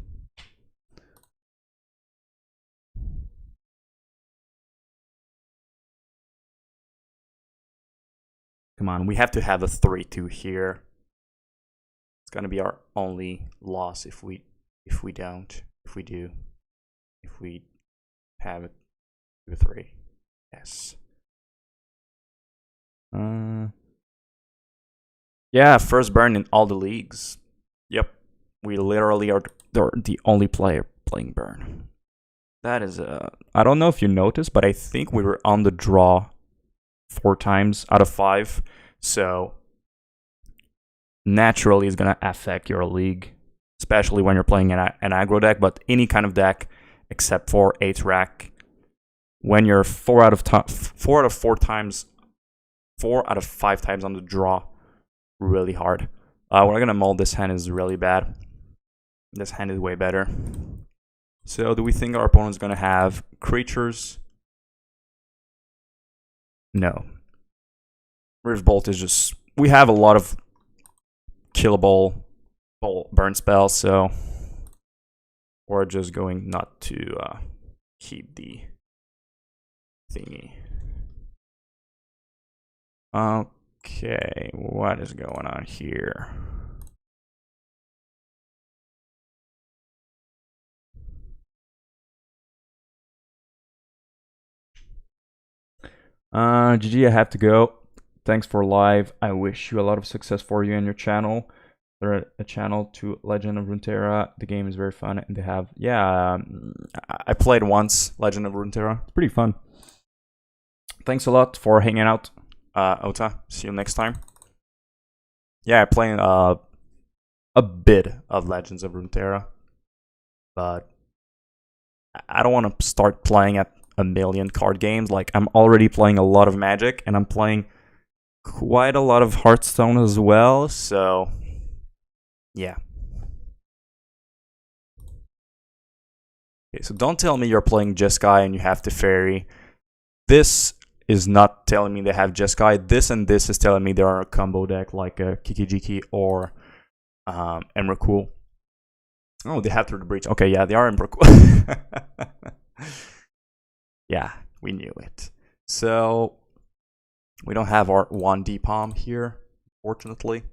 Come on, we have to have a 3-2 here. It's gonna be our only loss if we don't. If we do. If we have it 2-3. Yes. Yeah, first burn in all the leagues. Yep. We literally are the only player playing burn. That is I don't know if you noticed, but I think we were on the draw 4 times out of 5. So naturally it's gonna affect your league, especially when you're playing an aggro deck, but any kind of deck except for 8 rack. When you're 4 out of 5 times on the draw, really hard. We're gonna mold this hand is really bad. This hand is way better. So do we think our opponent's gonna have creatures? No. Rift Bolt is just, we have a lot of killable burn spells, so we're just going not to keep the thingy. Okay, what is going on here? GG, I have to go. Thanks for live. I wish you a lot of success for you and your channel. They're a channel to Legend of Runeterra. The game is very fun, and they have, yeah, I played once Legend of Runeterra. It's pretty fun. Thanks a lot for hanging out, Ota. See you next time. Yeah, I'm playing a bit of Legends of Runeterra, but I don't want to start playing at a million card games. Like, I'm already playing a lot of Magic, and I'm playing quite a lot of Hearthstone as well, so yeah. Okay, so don't tell me you're playing Jeskai and you have to Fairy. This is not telling me they have Jeskai. This and this is telling me they are a combo deck like a Kiki-Jiki or Emrakul. Oh, they have Through the Breach. Okay, yeah, they are Emrakul. Yeah, we knew it. So we don't have our 1D palm here, fortunately.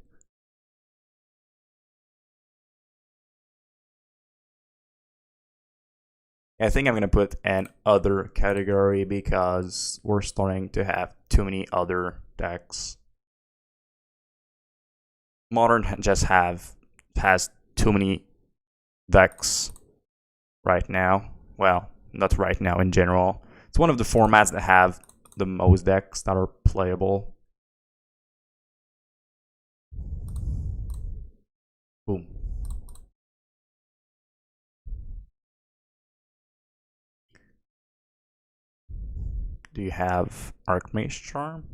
I think I'm going to put an other category because we're starting to have too many other decks. Modern just has too many decks right now. Well, not right now in general. It's one of the formats that have the most decks that are playable. Boom. Do you have Archmage Charm?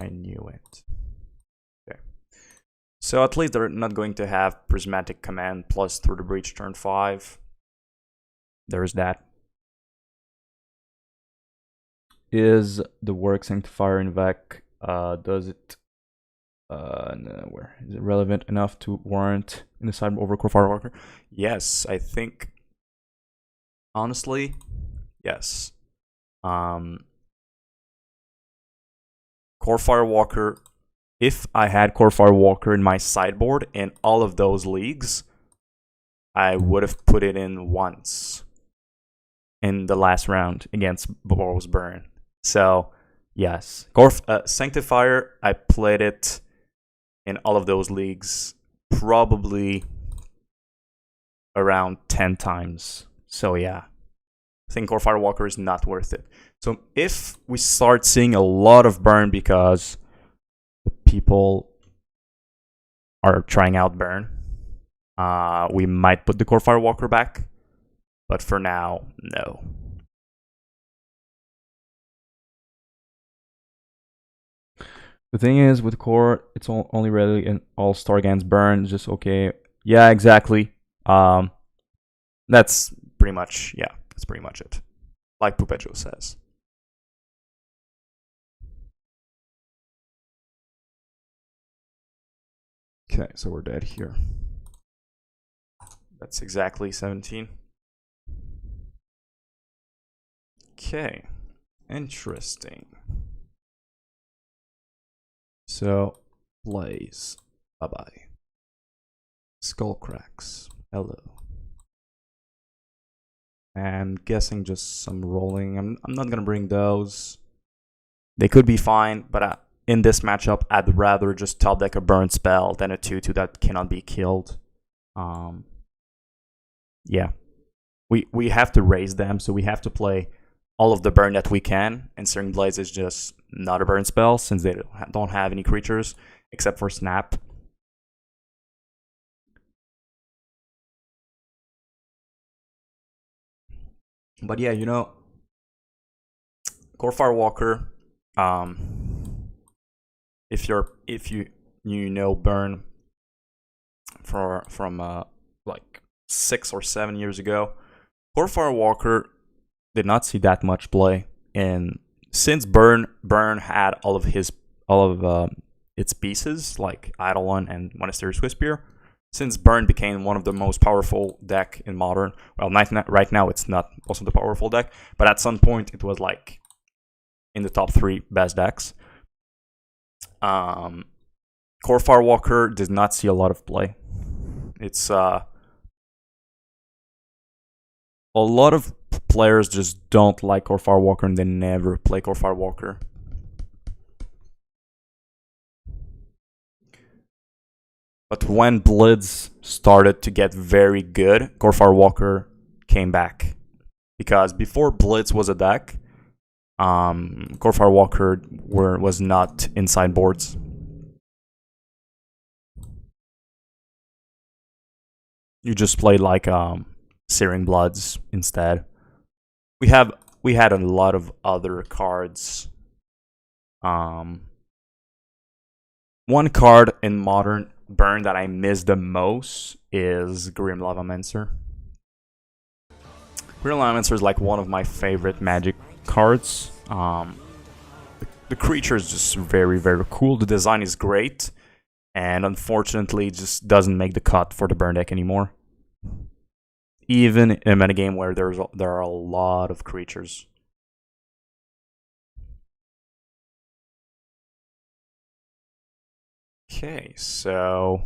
I knew it. Okay. So at least they're not going to have Prismatic Command plus Through the Breach turn 5. There's that. Is the work Sanctifier en-Vec, does it no, where is it relevant enough to warrant in the sideboard over Core Firewalker? Yes, I think honestly, yes. Core Firewalker, if I had Core Firewalker in my sideboard in all of those leagues, I would have put it in once in the last round against Boros Burn. So, yes. Sanctifier, I played it in all of those leagues probably around 10 times. So, yeah. I think Core Firewalker is not worth it. So if we start seeing a lot of burn because the people are trying out burn, we might put the Core Firewalker back. But for now, no. The thing is, with core, it's only really in all-star against burn. Just okay. Yeah, exactly. That's pretty much, yeah, that's pretty much it. Like Pupejo says. Okay, so we're dead here. That's exactly 17. Okay, interesting. So, Blaze, bye-bye. Skullcracks, hello. And guessing just some rolling. I'm not gonna bring those. They could be fine, but in this matchup, I'd rather just top deck a burn spell than a 2/2 that cannot be killed. Yeah, we have to raise them, so we have to play all of the burn that we can. And Searing Blaze is just not a burn spell since they don't have any creatures except for Snap. But yeah, you know, Core Firewalker. If you know burn from like 6 or 7 years ago, Core Firewalker did not see that much play, and since burn had all of its pieces like Eidolon and Monastery Swiftspear, since burn became one of the most powerful deck in modern. Well, right now it's not also the powerful deck, but at some point it was like in the top 3 best decks. Core Firewalker does not see a lot of play. It's a lot of players just don't like Core Firewalker and they never play Core Firewalker. But when Blitz started to get very good, Core Firewalker came back. Because before Blitz was a deck, Core Firewalker was not in sideboards. You just played like Searing Bloods instead. We had a lot of other cards. One card in modern burn that I miss the most is Grim Lavamancer. Grim Lavamancer is like one of my favorite Magic cards. The creature is just very, very cool. The design is great, and unfortunately, it just doesn't make the cut for the burn deck anymore. Even in a metagame where there are a lot of creatures. Okay, so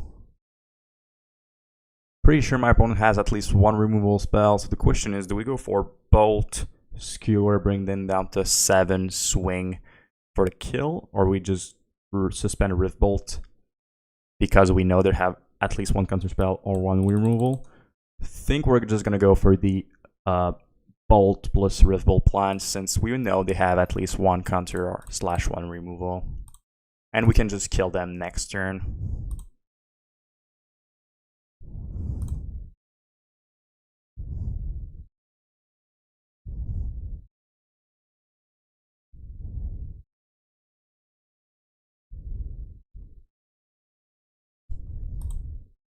pretty sure my opponent has at least one removal spell. So the question is, do we go for Bolt, Skewer, bring them down to 7, swing for the kill, or we just suspend Rift Bolt because we know they have at least one counter spell or one removal? I think we're just gonna go for the Bolt plus Rift Bolt plan, since we know they have at least one counter or /1 removal, and we can just kill them next turn.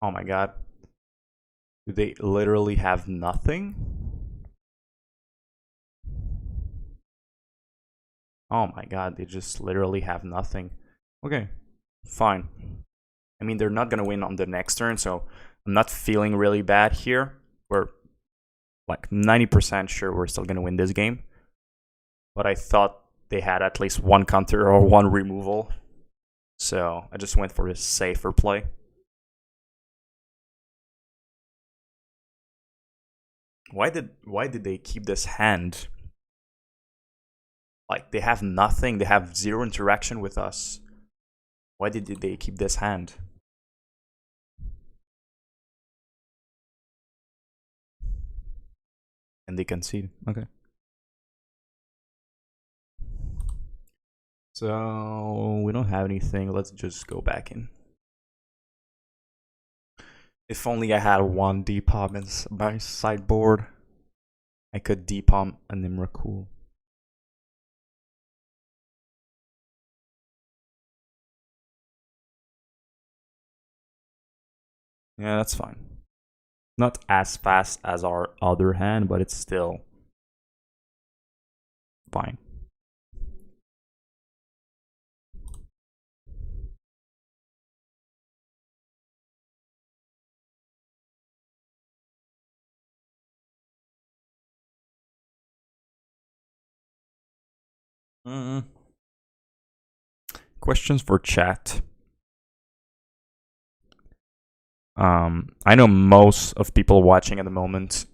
Oh my god. Do they literally have nothing? Oh my god, they just literally have nothing. Okay, fine. I mean, they're not gonna win on the next turn, so I'm not feeling really bad here. We're like 90% sure we're still gonna win this game. But I thought they had at least one counter or one removal, so I just went for a safer play. Why did they keep this hand? Like, they have nothing. They have 0 interaction with us. Why did they keep this hand? And they concede. Okay. So we don't have anything. Let's just go back in. If only I had one Depom in my sideboard, I could Depom a Nimrakul. Yeah, that's fine. Not as fast as our other hand, but it's still fine. Questions for chat. I know most of people watching at the moment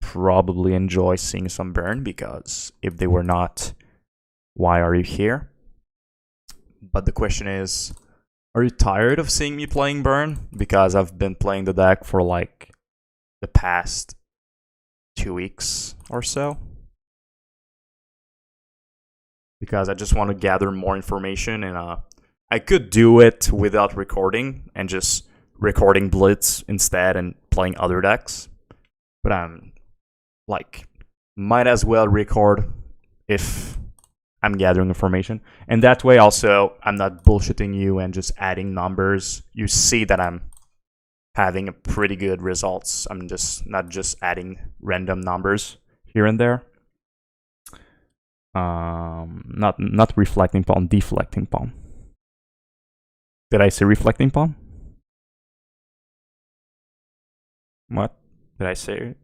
probably enjoy seeing some burn, because if they were not, why are you here? But the question is, are you tired of seeing me playing burn? Because I've been playing the deck for like the past 2 weeks or so. Because I just want to gather more information, and I could do it without recording and just recording Blitz instead and playing other decks. But I'm like, might as well record if I'm gathering information. And that way also, I'm not bullshitting you and just adding numbers. You see that I'm having a pretty good results. I'm just not just adding random numbers here and there. Not reflecting palm, deflecting palm. Did I say reflecting palm? What did I say?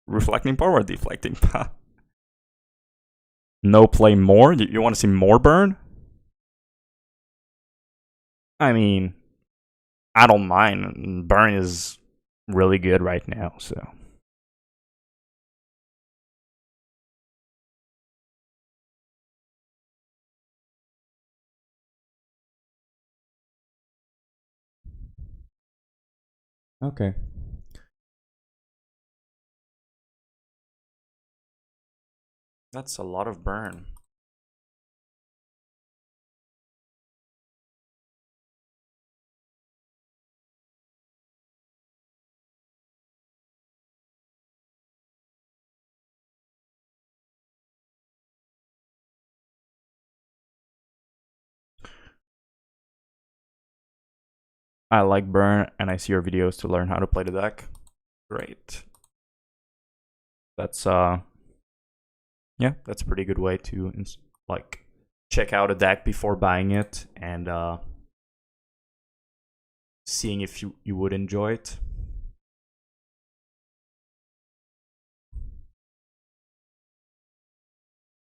Reflecting palm or deflecting palm? No play more? You want to see more burn? I mean, I don't mind. Burn is really good right now, so. Okay. That's a lot of burn. I like burn, and I see your videos to learn how to play the deck. Great. That's yeah, that's a pretty good way to like check out a deck before buying it and seeing if you would enjoy it.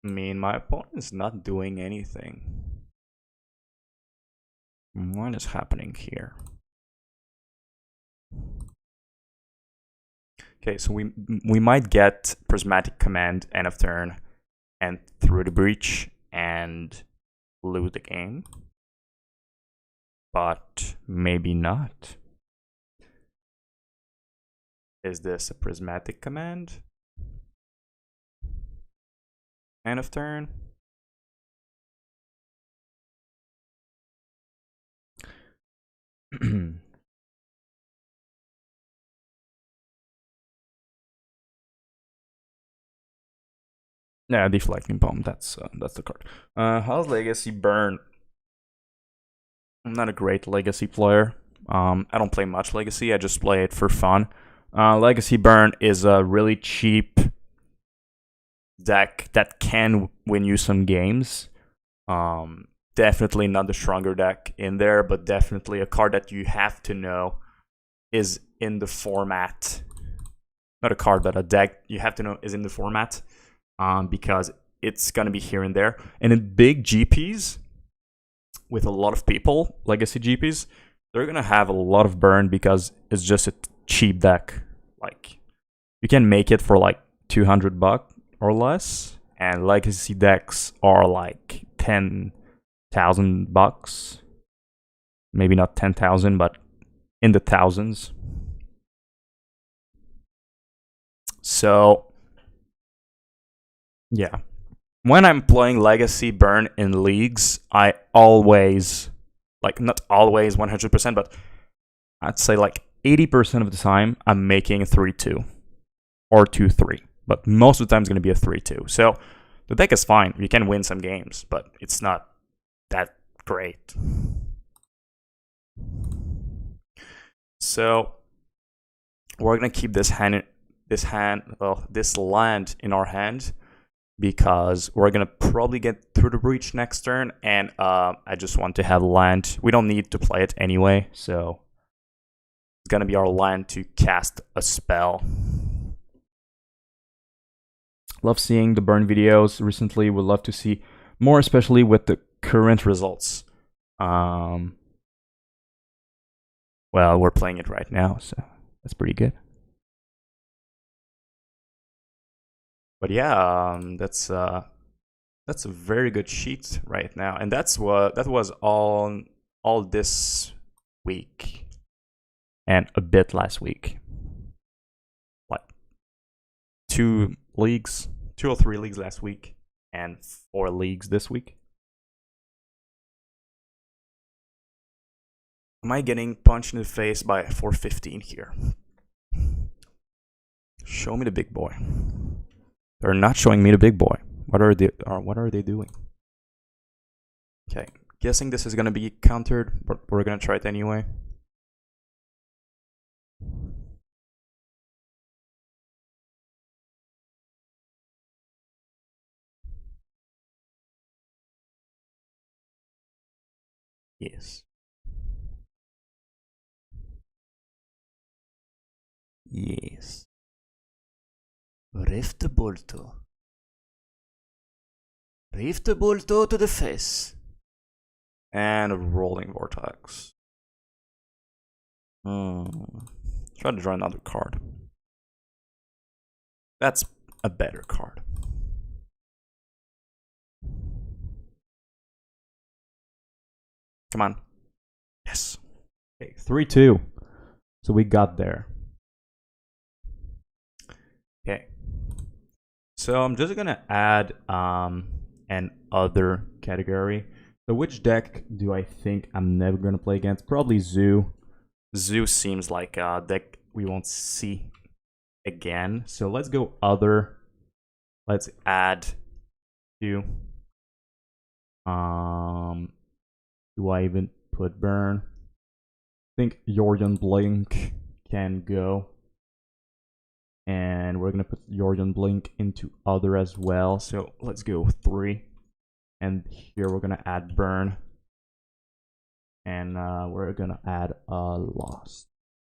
I mean, my opponent is not doing anything. What is happening here? Okay, so we might get Prismatic Command end of turn and through the breach and lose the game. But maybe not. Is this a Prismatic Command? End of turn. Yeah, deflecting palm. That's the card. How's Legacy burn? I'm not a great Legacy player. I don't play much Legacy. I just play it for fun. Legacy burn is a really cheap deck that can win you some games. Definitely not the stronger deck in there, but definitely a card that you have to know is in the format. Not a card, but a deck you have to know is in the format. Because it's going to be here and there. And in big GPs, with a lot of people, Legacy GPs, they're going to have a lot of burn because it's just a cheap deck. Like, you can make it for like $200 or less, and Legacy decks are like $10,000. Maybe not 10,000, but in the thousands. So yeah. When I'm playing Legacy Burn in leagues, I always, like not always 100%, but I'd say like 80% of the time, I'm making a 3-2 or 2-3. But most of the time, it's going to be a 3-2. So the deck is fine. You can win some games, but it's not that great. So we're gonna keep this land in our hand because we're gonna probably get through the breach next turn, and I just want to have land. We don't need to play it anyway, so it's gonna be our land to cast a spell. Love seeing the burn videos recently. Would love to see more, especially with the current results. Well, we're playing it right now, so that's pretty good. But yeah, that's a very good sheet right now, and that was all this week, and a bit last week. Like 2 or 3 leagues last week, and 4 leagues this week. Am I getting punched in the face by 415 here? Show me the big boy. They're not showing me the big boy. What are they doing? Okay, guessing this is gonna be countered, but we're gonna try it anyway. Yes. Yes. Riftbolto. Riftbolto to the face. And a Roiling Vortex. Try to draw another card. That's a better card. Come on. Yes. Okay, 3-2. So we got there. Okay. So I'm just gonna add an other category. So which deck do I think I'm never gonna play against? Probably Zoo. Zoo seems like a deck we won't see again. So let's go other. Let's add two. Do I even put burn? I think Yorion Blink can go. And we're gonna put Yorion Blink into other as well. So let's go 3. And here we're gonna add burn. And we're gonna add a lost.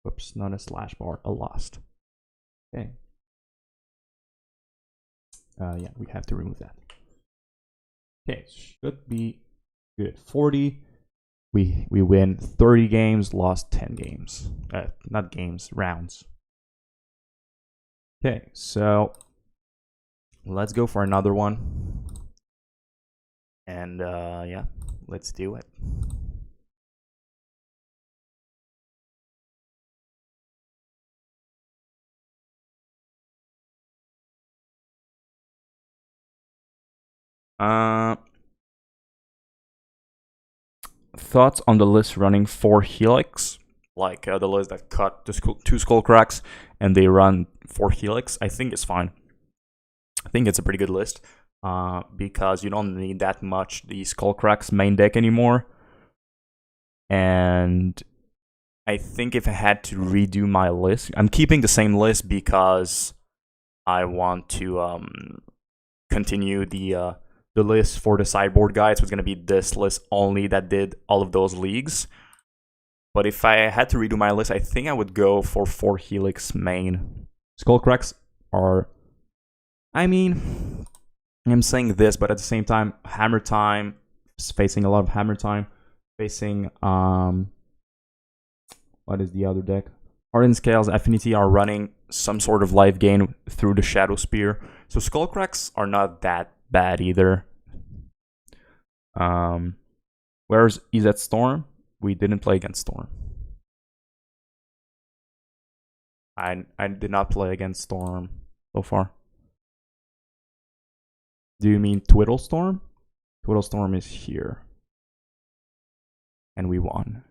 Whoops, not a slash bar, a lost. Okay. Yeah, we have to remove that. Okay, should be good. 40. We win 30 games, lost 10 games. Not games, rounds. Okay, so let's go for another one. And yeah, let's do it. Thoughts on the list running 4 Helix? Like the list that cut the 2 Skullcracks and they run 4 Helix. I think it's fine. I think it's a pretty good list because you don't need that much the Skullcracks main deck anymore. And I think if I had to redo my list, I'm keeping the same list because I want to continue the list for the sideboard guides. Was going to be this list only that did all of those leagues. But if I had to redo my list, I think I would go for 4 Helix main. Skullcracks are, I mean, I'm saying this, but at the same time, Hammer Time is facing a lot of Hammer Time. Facing, what is the other deck? Hardened Scales, Affinity are running some sort of life gain through the Shadow Spear. So Skullcracks are not that bad either. Where's EZ Storm? We didn't play against Storm. I did not play against Storm so far. Do you mean Twiddle Storm? Twiddle Storm is here. And we won.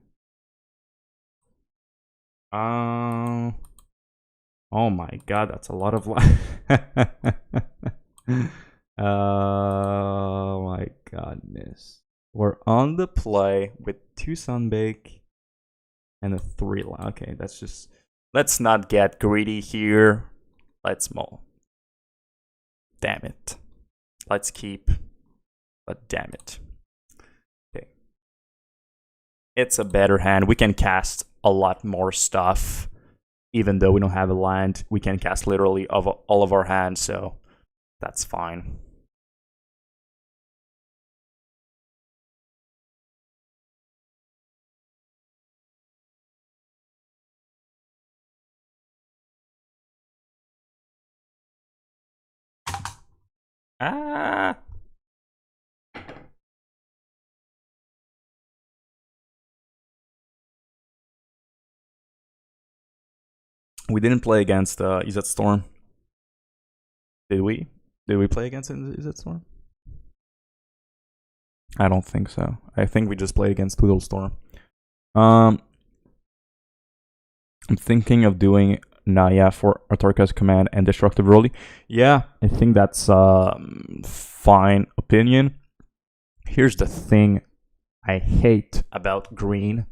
Oh my god, that's a lot of oh my godness. We're on the play with 2 Sunbake And a 3 land. Okay, that's just... Let's not get greedy here. Let's mull. Damn it. Let's keep. But damn it. Okay. It's a better hand. We can cast a lot more stuff. Even though we don't have a land, we can cast literally all of our hands, so that's fine. Ah! We didn't play against Izzet Storm. Did we? Did we play against Izzet Storm? I don't think so. I think we just played against Poodle Storm. I'm thinking of doing Naya for Autarka's command and Destructive Rolly. Yeah, I think that's fine opinion. Here's the thing I hate about green.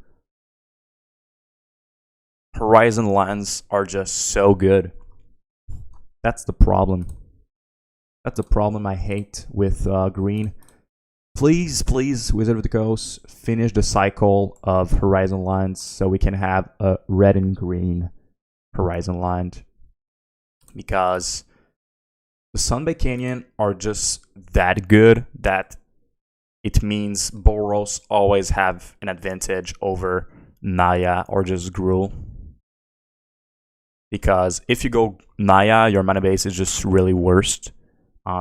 Horizon lands are just so good. That's the problem. That's the problem I hate with green. Please, please, Wizard of the Coast, finish the cycle of Horizon lands so we can have a red and green Horizon land. Because the Sunbaked Canyon are just that good that it means Boros always have an advantage over Naya or just Gruul. Because if you go Naya, your mana base is just really worst.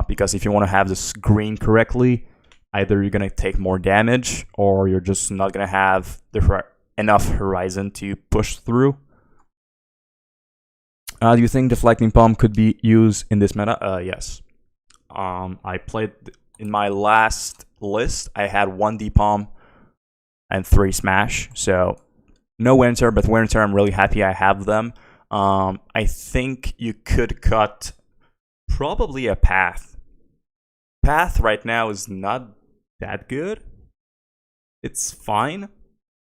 Because if you want to have this green correctly, either you're going to take more damage or you're just not going to have enough horizon to push through. Do you think Deflecting Palm could be used in this meta? Yes. I played in my last list, I had 1 D-Palm and 3 Smash. So no Winter, but Winter I'm really happy I have them. I think you could cut probably a Path. Path right now is not that good. It's fine.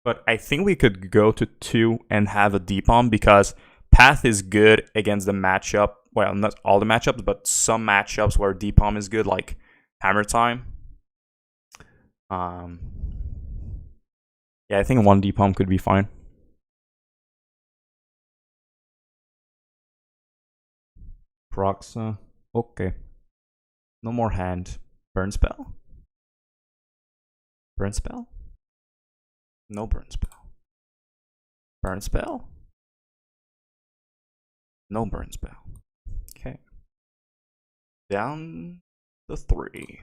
But I think we could go to 2 and have a D-Palm because Path is good against the matchup. Well, not all the matchups, but some matchups where D-Palm is good, like Hammer Time. Yeah, I think 1 D-Palm could be fine. Proxa. Okay. No more hand. Burn spell? Burn spell? No burn spell. Burn spell? No burn spell. Okay. Down to 3.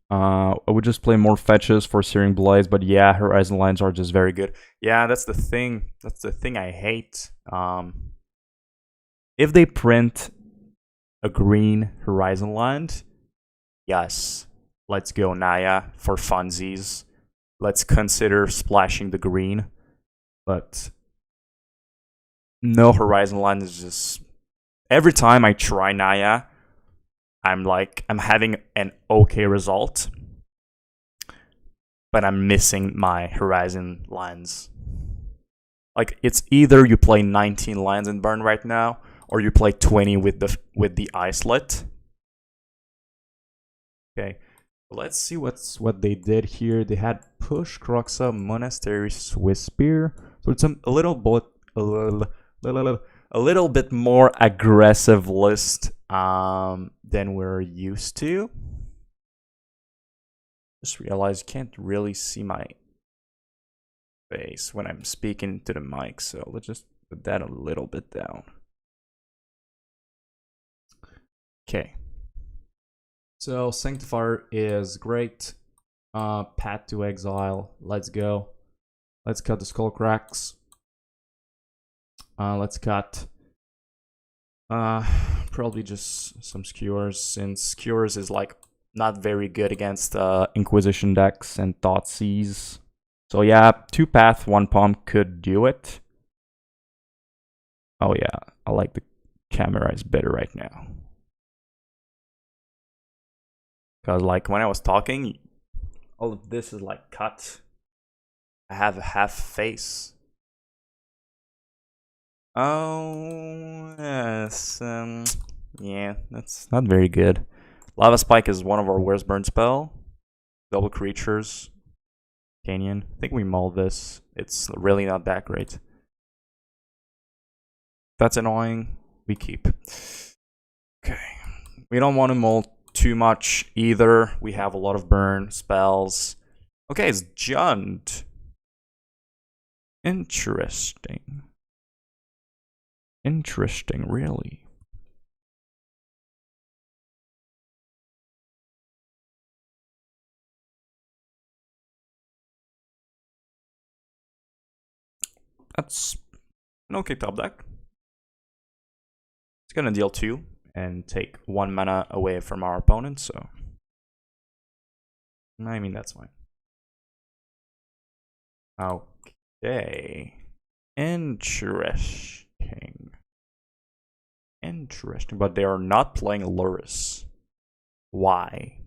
I would just play more fetches for Searing Blaze, but yeah, Horizon lines are just very good. Yeah, that's the thing. That's the thing I hate. If they print a green Horizon land, yes, let's go Naya for funsies. Let's consider splashing the green. But no Horizon land is just... Every time I try Naya, I'm having an okay result, but I'm missing my Horizon lands. Like, it's either you play 19 lands in burn right now, or you play 20 with the Islet. Okay, let's see what they did here. They had Push, Kroxa, Monastery, Swiftspear. So it's a little bit more aggressive list than we're used to. Just realized you can't really see my face when I'm speaking to the mic, so let's just put that a little bit down. Okay. So Sanctifier is great. Path to Exile. Let's go. Let's cut the Skullcracks. Let's cut probably just some Skewers, since Skewers is like not very good against Inquisition decks and Thoughtseize. So yeah, 2 Path, 1 Palm could do it. Oh yeah, I like the camera is better right now. Because like when I was talking, all of this is like cut. I have a half face. Oh, yes. Yeah, that's not very good. Lava Spike is one of our worst burn spell. Double creatures. Canyon. I think we mull this. It's really not that great. That's annoying. We keep. Okay. We don't want to mull too much either. We have a lot of burn spells. Okay, it's Jund. Interesting. Interesting, really. That's an okay top deck. It's gonna deal 2 and take 1 mana away from our opponent, so I mean that's fine. Okay. Interesting. Interesting, but they are not playing Lurrus. Why?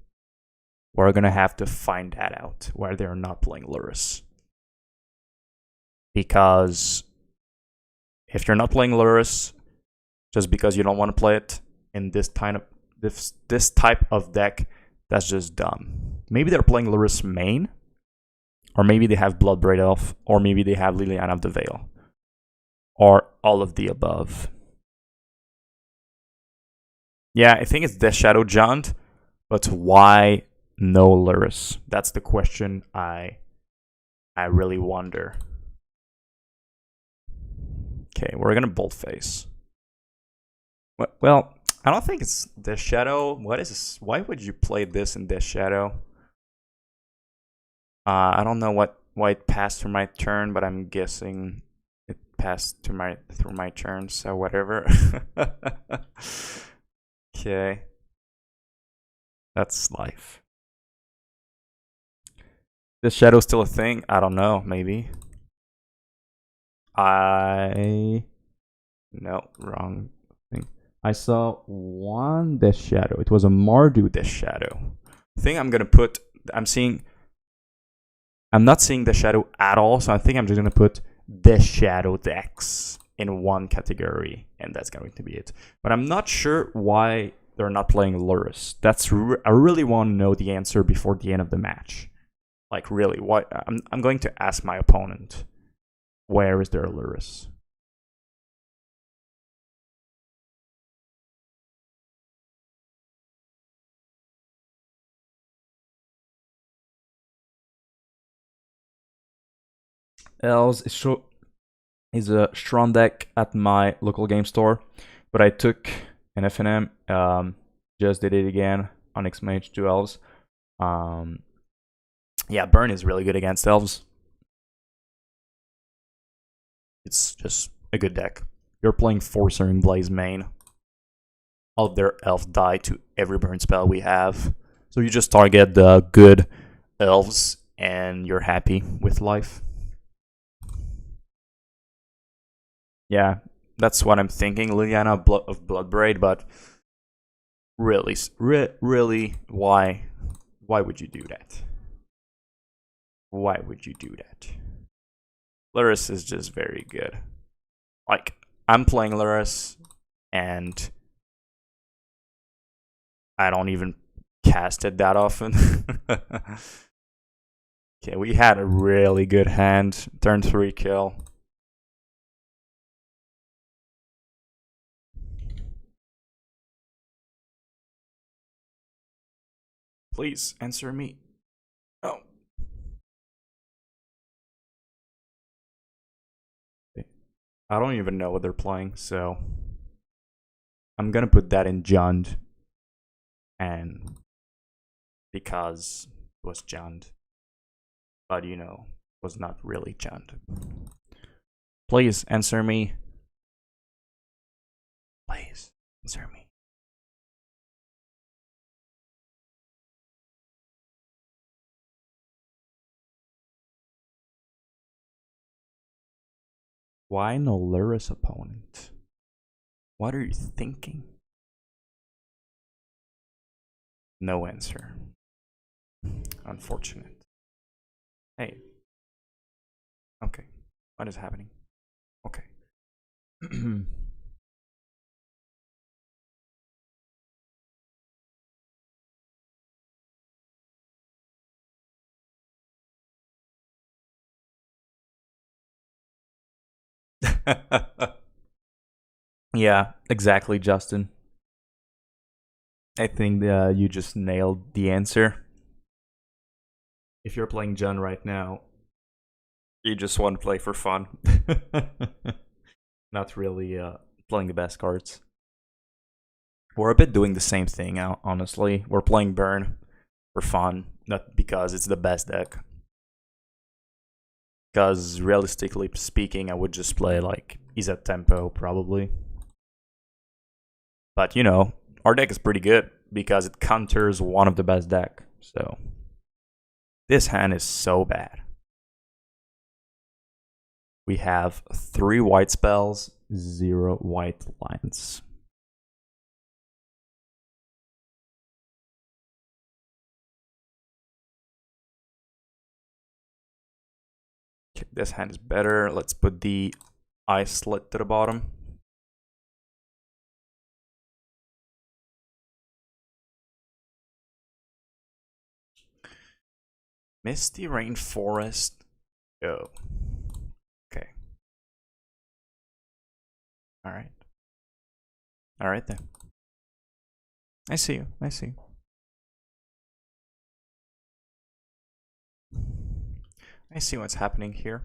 We're gonna have to find that out, why they're not playing Lurrus. Because if you're not playing Lurrus, just because you don't want to play it in this type of deck, that's just dumb. Maybe they're playing Lurrus main, or maybe they have Bloodbraid Elf, or maybe they have Liliana of the Veil, or all of the above. Yeah, I think it's Death Shadow Jund, but why no Lurrus? That's the question I really wonder. Okay, we're gonna boldface. Well, I don't think it's Death Shadow. What is this? Why would you play this in Death Shadow? I don't know why it passed through my turn, but I'm guessing it passed through my turn, so whatever. Okay. That's life. Is Shadow still a thing? I don't know, maybe. No, wrong thing. I saw one Death Shadow. It was a Mardu Death Shadow. I think I'm gonna put. I'm not seeing Death Shadow at all, so I think I'm just gonna put Death Shadow decks in one category, and that's going to be it. But I'm not sure why they're not playing Lurrus. I really want to know the answer before the end of the match. Like really, why? I'm going to ask my opponent. Where is their Lurrus? Elves is a strong deck at my local game store, but I took an FNM, just did it again on X-Mage 2 Elves. Yeah, Burn is really good against Elves. It's just a good deck. You're playing 4 Searing Blaze main. All of their elves die to every burn spell we have. So you just target the good elves and you're happy with life. Yeah, that's what I'm thinking. Liliana of Bloodbraid, but really, why would you do that? Why would you do that? Lurrus is just very good. Like, I'm playing Lurrus, and I don't even cast it that often. Okay, we had a really good hand. Turn 3 kill. Please answer me. Oh. I don't even know what they're playing, so I'm gonna put that in Jund. And because it was Jund. But you know, was not really Jund. Please answer me. Please answer me. Why no Lurrus opponent? What are you thinking? No answer. Unfortunate. Hey. Okay. What is happening? Okay. Yeah, exactly, Justin. I think you just nailed the answer. If you're playing Jun right now, you just want to play for fun. Not really playing the best cards. We're a bit doing the same thing, honestly. We're playing Burn for fun, not because it's the best deck. Because realistically speaking, I would just play like Izzet Tempo probably. But you know, our deck is pretty good because it counters one of the best deck. So this hand is so bad. We have 3 white spells, 0 white lines. Okay, this hand is better. Let's put the Islet to the bottom. Misty Rainforest. Oh. Okay. Alright. Alright then. I see you. I see you. I see what's happening here.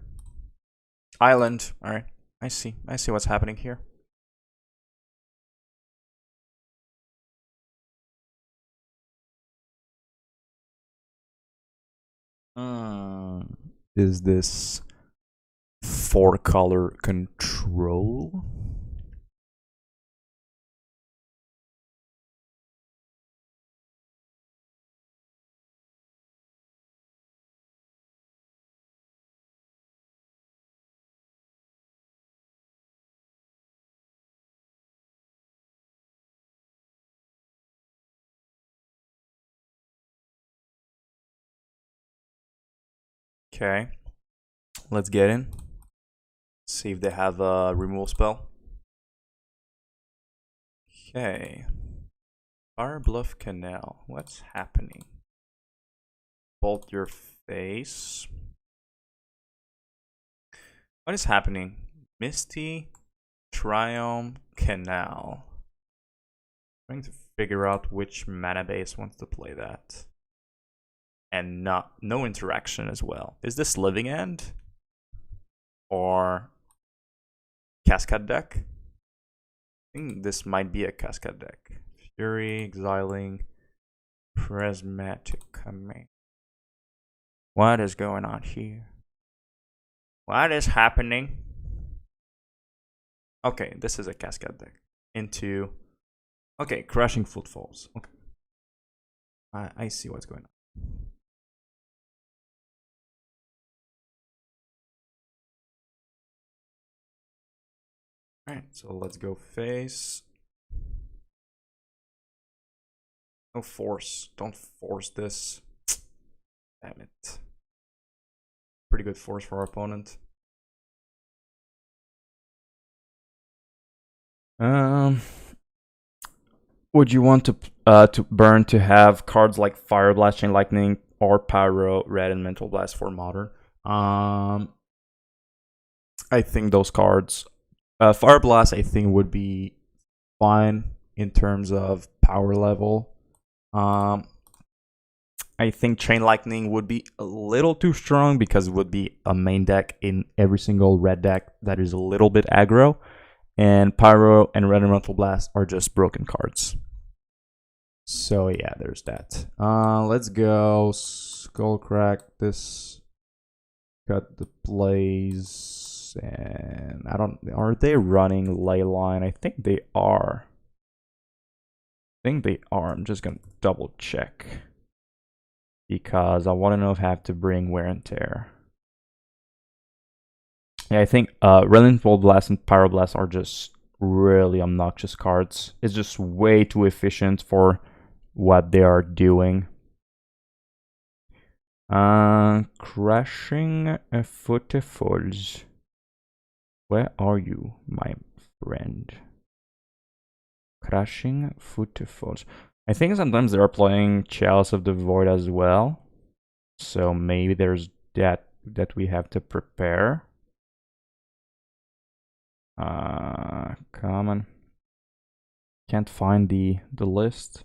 Island. Alright. I see. I see what's happening here. Is this 4-color control? Okay. Let's get in. See if they have a removal spell. Okay. Fire Bluff Canal. What's happening? Bolt your face. What is happening? Misty Triumph Canal. I'm trying to figure out which mana base wants to play that. And no interaction as well. Is this Living End? Or Cascade deck? I think this might be a Cascade deck. Fury, Exiling, Prismatic Command. What is going on here? What is happening? Okay, this is a Cascade deck. Into... Okay, Crushing Footfalls. Okay. I see what's going on. Alright, so let's go face. No force. Don't force this. Damn it. Pretty good force for our opponent. Would you want to burn to have cards like Fire Blast, Chain Lightning, or Pyro, Red, and Mental Blast for Modern? I think those cards, Fire Blast, I think would be fine in terms of power level. I think Chain Lightning would be a little too strong because it would be a main deck in every single red deck that is a little bit aggro. And Pyro and Red Elemental Blast are just broken cards. So yeah, there's that. Let's go Skullcrack this. Cut the Blaze. And I don't... Are they running Leyline? I think they are. I'm just gonna double check. Because I want to know if I have to bring Wear and Tear. Yeah, I think Red Elemental Blast and Pyroblast are just really obnoxious cards. It's just way too efficient for what they are doing. Crashing Footfalls. Where are you, my friend? Crashing Footfalls. I think sometimes they're playing Chalice of the Void as well. So maybe there's that we have to prepare. Common. Can't find the list.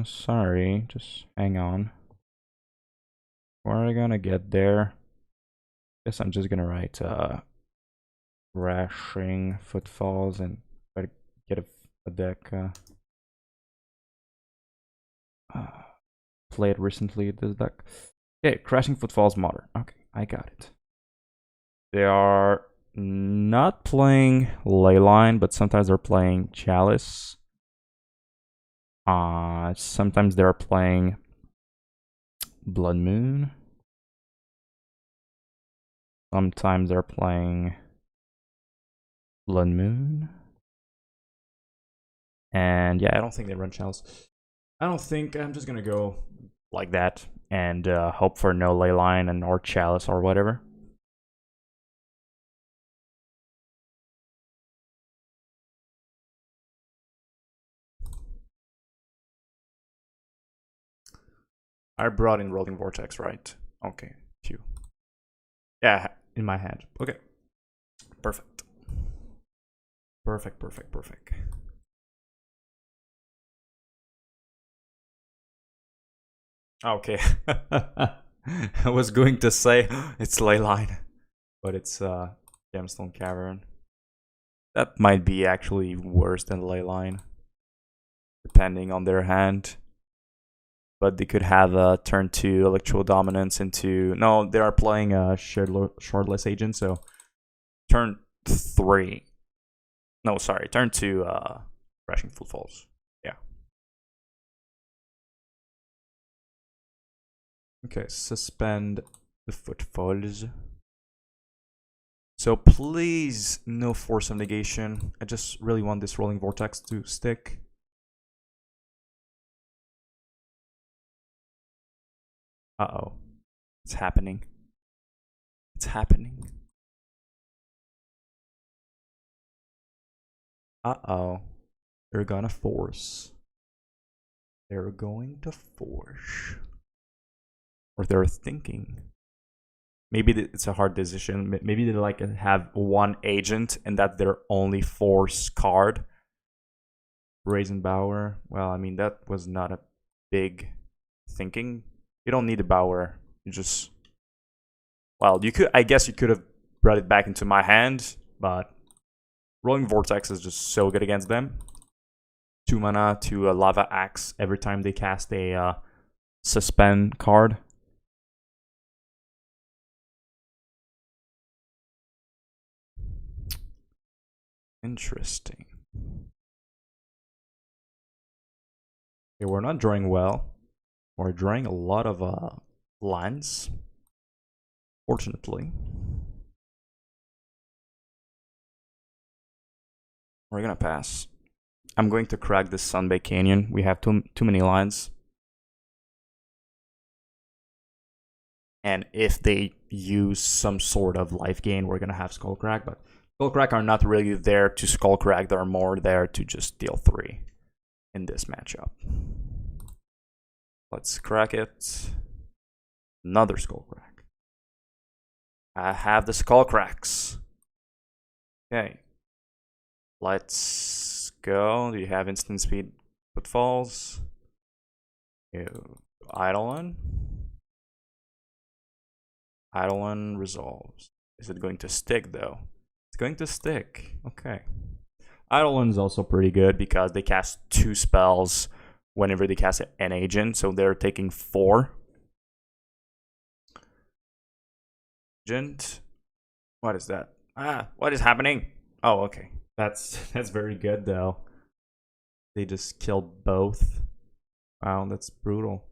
Sorry, just hang on. We're gonna get there. Guess I'm just gonna write Crashing Footfalls and try to get a deck played recently. This deck. Okay, Crashing Footfalls Modern. Okay, I got it. They are not playing Leyline, but sometimes they're playing Chalice. Sometimes they're playing Blood Moon. Sometimes they're playing Blood Moon. And yeah, I don't think they run Chalice. I don't think. I'm just gonna go like that and hope for no Leyline and or Chalice or whatever. I brought in Roiling Vortex, right? Okay, Q. Yeah, in my hand. Okay. Perfect. Perfect, perfect, perfect. Okay. I was going to say it's Leyline, but it's Gemstone Cavern. That might be actually worse than Leyline, depending on their hand. But they could have a turn 2 Electro Dominance into... No, they are playing a Shardless Agent, so turn 3. No, sorry, turn 2 Crashing Footfalls. Yeah. Okay, suspend the Footfalls. So please, no Force of Negation. I just really want this Roiling Vortex to stick. Uh-oh. It's happening. It's happening. Uh-oh. They're gonna force. They're going to force. Or they're thinking. Maybe it's a hard decision. Maybe they like have one agent and that's their only force card. Brazenbauer. Well, I mean, that was not a big thinking. You don't need a Bauer. You just... Well, you could. I guess you could have brought it back into my hand, but Roiling Vortex is just so good against them. 2 mana to a Lava Axe every time they cast a suspend card. Interesting. Okay, we're not drawing well. We're drawing a lot of lands. Fortunately. We're gonna pass. I'm going to crack this Sunbaked Canyon. We have too many lines. And if they use some sort of life gain, we're gonna have Skullcrack. But Skullcrack are not really there to Skullcrack. They're more there to just deal 3 in this matchup. Let's crack it. Another Skullcrack. I have the Skullcracks. Okay. Let's go. Do you have instant speed Footfalls? Eidolon. Eidolon resolves. Is it going to stick though? It's going to stick. Okay. Eidolon is also pretty good because they cast 2 spells whenever they cast an agent, so they're taking 4. Agent. What is that? What is happening? Oh, okay. That's very good though. They just killed both. Wow, that's brutal.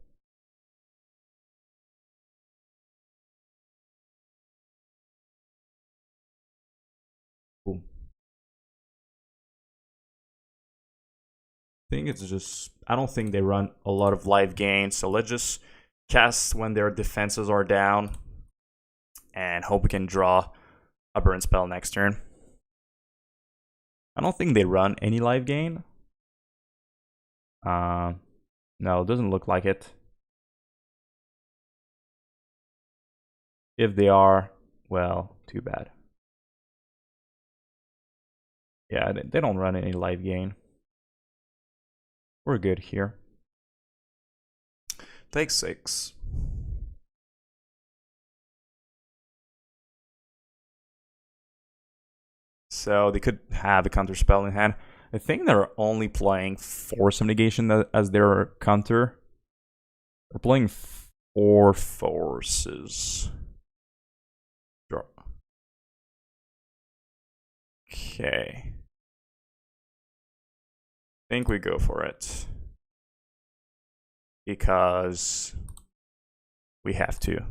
think it's just, I don't think they run a lot of life gain, so let's just cast when their defenses are down and hope we can draw a burn spell next turn. I don't think they run any life gain. No, it doesn't look like it. If they are, well, too bad. Yeah, they don't run any life gain. We're good here. Take 6. So they could have a counter spell in hand. I think they're only playing Force of Negation as their counter. They're playing 4 forces. Draw. Okay. I think we go for it. Because we have to.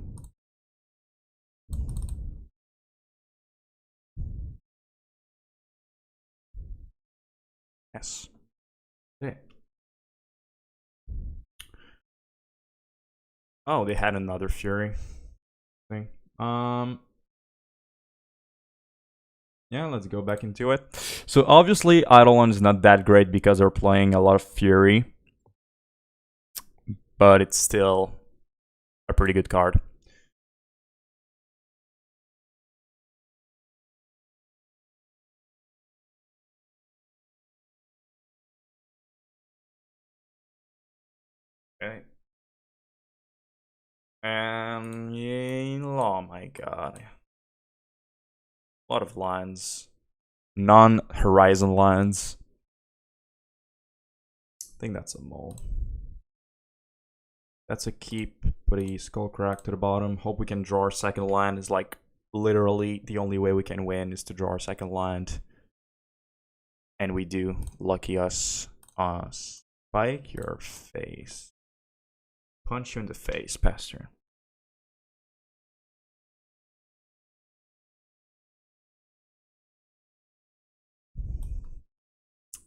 Yes. Okay. Oh, they had another Fury thing. Yeah, let's go back into it. So obviously Eidolon is not that great because they're playing a lot of Fury. But it's still a pretty good card. Okay. And yeah, oh my god. A lot of lands. Non-horizon lands. I think that's a mole. That's a keep. Put a Skullcrack to the bottom. Hope we can draw our second land. Is like literally the only way we can win is to draw our second land. And we do. Lucky us. Spike your face. Punch you in the face, pass turn.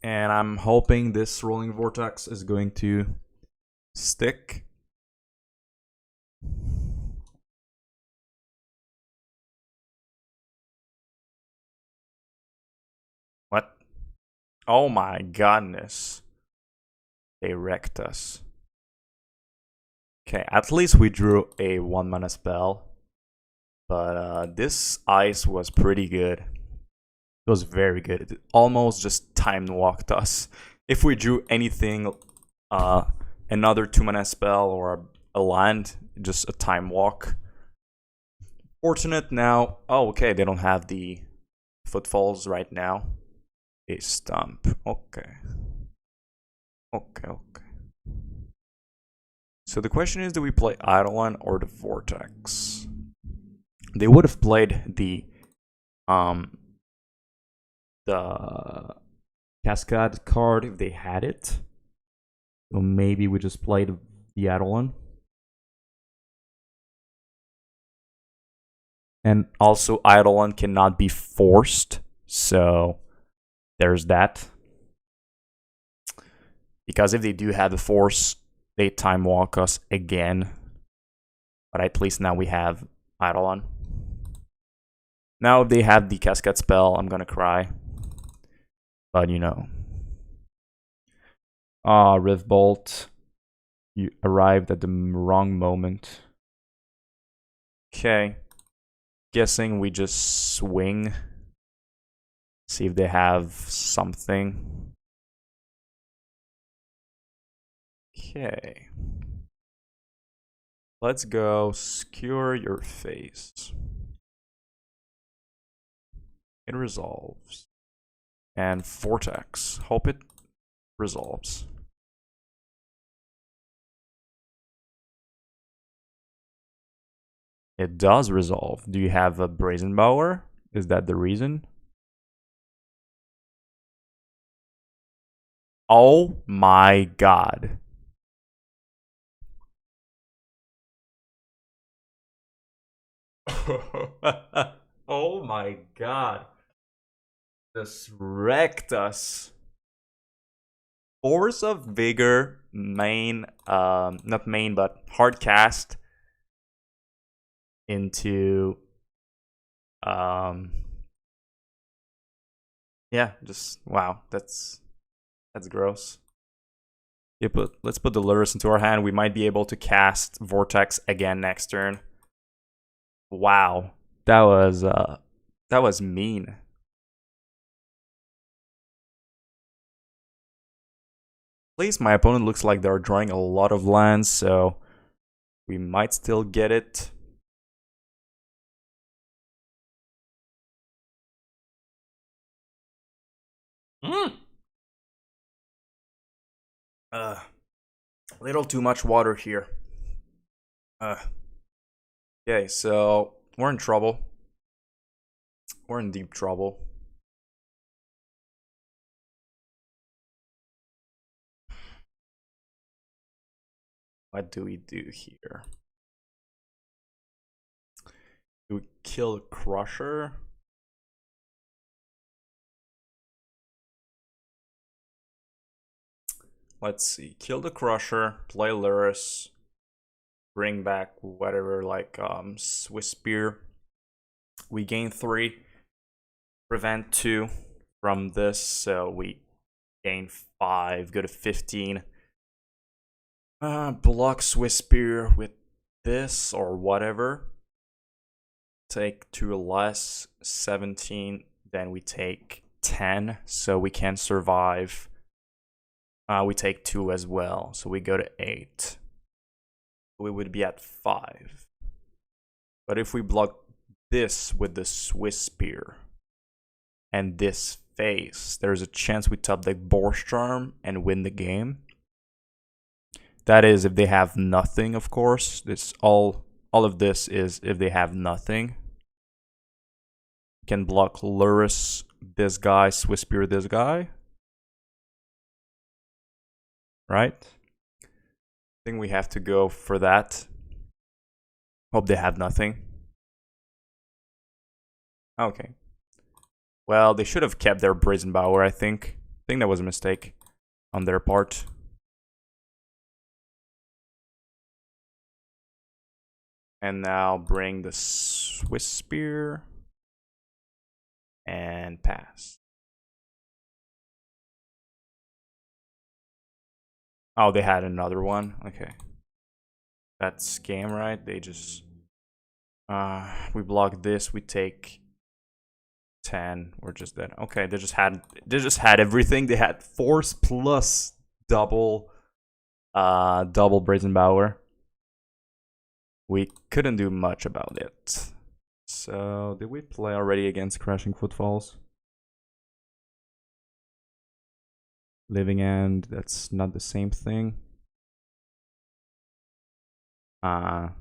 And I'm hoping this Roiling Vortex is going to stick. What? Oh my godness. They wrecked us. Okay, at least we drew a 1-mana spell. But this ice was pretty good. It was very good. It almost just time walked us. If we drew anything, another 2-mana spell or a land, just a time walk. Fortunate now. Oh, okay, they don't have the footfalls right now. A stump. Okay. Okay. So the question is, do we play Eidolon or the Vortex? They would have played the Cascade card if they had it. So maybe we just played the Eidolon. And also Eidolon cannot be forced, so there's that. Because if they do have a force, they time walk us again. But at least now we have Eidolon. Now if they have the Cascade spell, I'm gonna cry. But you know. Rift Bolt. You arrived at the wrong moment. Okay. Guessing we just swing. See if they have something. Okay. Let's go Skewer your face. It resolves. And Vortex. Hope it resolves. It does resolve. Do you have a Brazen Mower? Is that the reason? Oh my god. Oh my god. This wrecked us. Force of Vigor, main, not main, but hard cast into, yeah, just, wow, that's gross. Yeah, let's put the Lurrus into our hand. We might be able to cast Vortex again next turn. Wow, that was mean. At least my opponent looks like they're drawing a lot of lands, so we might still get it. A little too much water here. Okay, so we're in trouble. We're in deep trouble. What do we do here? Do we kill Crusher? Let's see. Kill the Crusher, play Lurrus, bring back whatever, like Swiftspear. We gain 3, prevent 2 from this, so we gain 5, go to 15. Block Swiftspear with this or whatever. Take 2 less, 17. Then we take 10, so we can survive. We take 2 as well, so we go to 8. We would be at 5. But if we block this with the Swiftspear and this face, there's a chance we top deck Boros Charm and win the game. That is if they have nothing, of course. This all of this is if they have nothing. Can block Lurrus, this guy, Swiftspear, this guy. Right? I think we have to go for that. Hope they have nothing. Okay. Well, they should have kept their Brazen Bower, I think. I think that was a mistake on their part. And now bring the Swiftspear and pass. Oh, they had another one? Okay. That's scam, right? They just... we block this, we take 10. We're just dead. Okay, they just had everything. They had Force plus double Brazen Bower. We couldn't do much about it. So, did we play already against Crashing Footfalls? Living End, that's not the same thing. I'm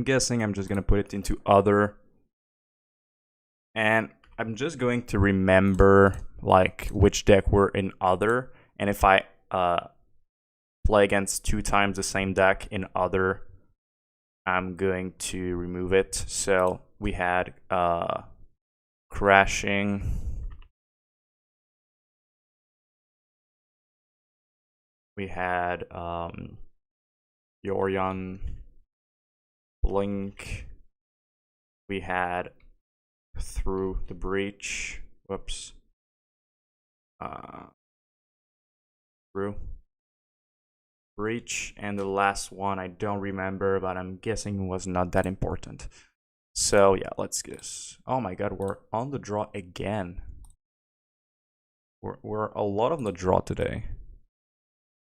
guessing I'm just gonna put it into other. And I'm just going to remember like which deck we're in other. And if I play against 2 times the same deck in other, I'm going to remove it. So we had Crashing. We had Yorion, Blink. We had Through the Breach. Whoops. Through Breach, and the last one I don't remember, but I'm guessing was not that important. So yeah, let's guess. Oh my god, we're on the draw again. We're a lot on the draw today.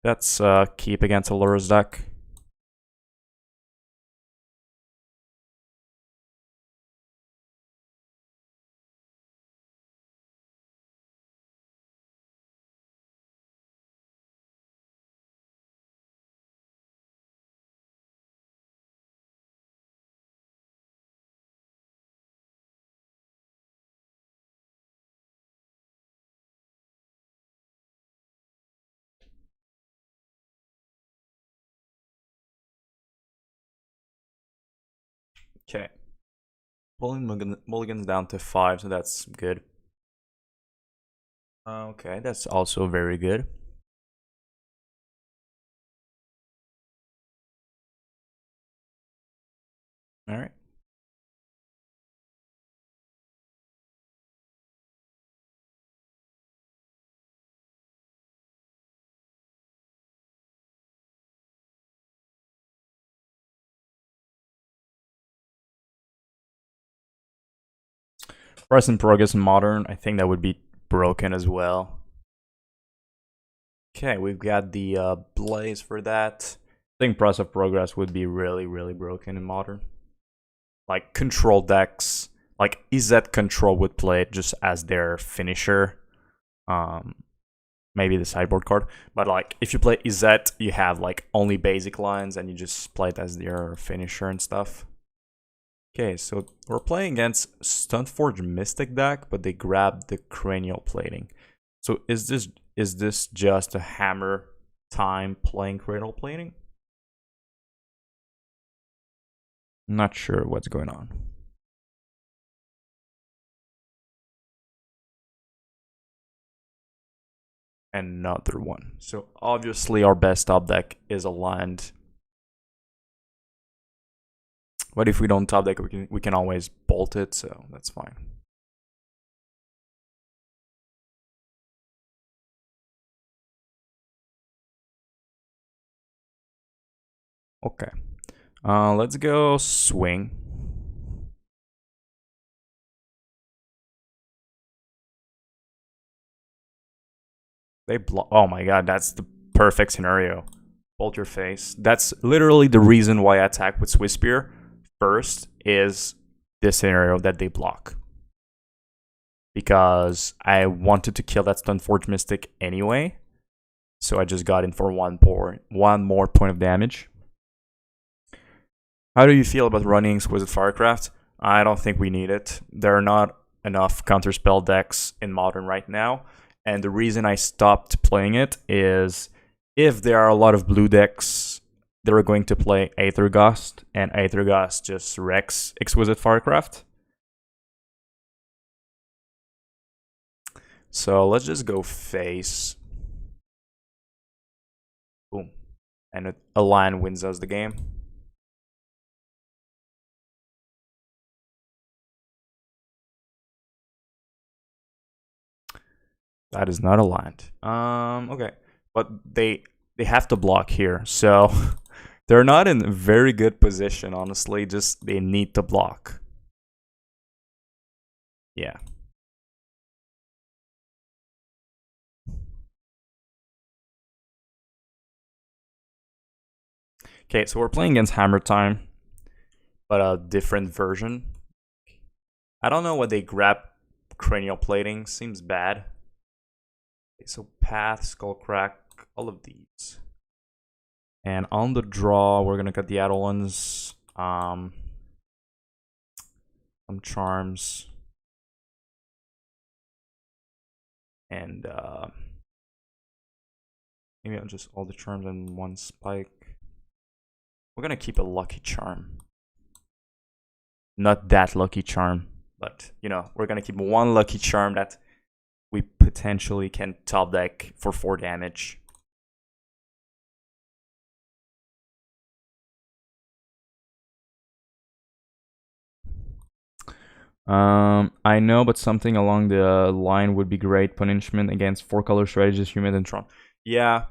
That's keep against a Lurrus deck. Okay. Pulling mulligans down to 5, so that's good. Okay, that's also very good. All right. Press in progress in modern, I think that would be broken as well. Okay, we've got the blaze for that. I think press of progress would be really, really broken in modern. Like control decks, like Izet control would play it just as their finisher. Maybe the sideboard card, but like if you play Izet, you have like only basic lines and you just play it as your finisher and stuff. Okay, so we're playing against Stuntforge Mystic deck, but they grabbed the cranial plating. So is this just a hammer time playing cranial plating? I'm not sure what's going on. Another one. So obviously our best top deck is aligned. But if we don't top deck, we can always bolt it, so that's fine. Okay. Let's go swing. They block. Oh my god, that's the perfect scenario. Bolt your face. That's literally the reason why I attack with Swiftspear first is this scenario that they block. Because I wanted to kill that Stunforge Mystic anyway. So I just got in for one more point of damage. How do you feel about running Exquisite Firecraft? I don't think we need it. There are not enough counterspell decks in Modern right now. And the reason I stopped playing it is if there are a lot of blue decks, they're going to play Aether Gust, and Aether Gust just wrecks Exquisite Firecraft. So let's just go face. Boom. And a line wins us the game. That is not aligned. Okay. But they have to block here. So they're not in a very good position, honestly. Just they need to block. Yeah. Okay, so we're playing against Hammer Time, but a different version. I don't know what they grab. Cranial plating seems bad. Okay, so Path, Skullcrack, all of these. And on the draw, we're gonna cut the Eidolons, some charms, and maybe I'll just all the charms and one spike. We're gonna keep a lucky charm. Not that lucky charm, but you know, we're gonna keep one lucky charm that we potentially can top deck for 4 damage. I know, but something along the line would be great. Punishment against 4-color strategies, Humid and Tron. Yeah.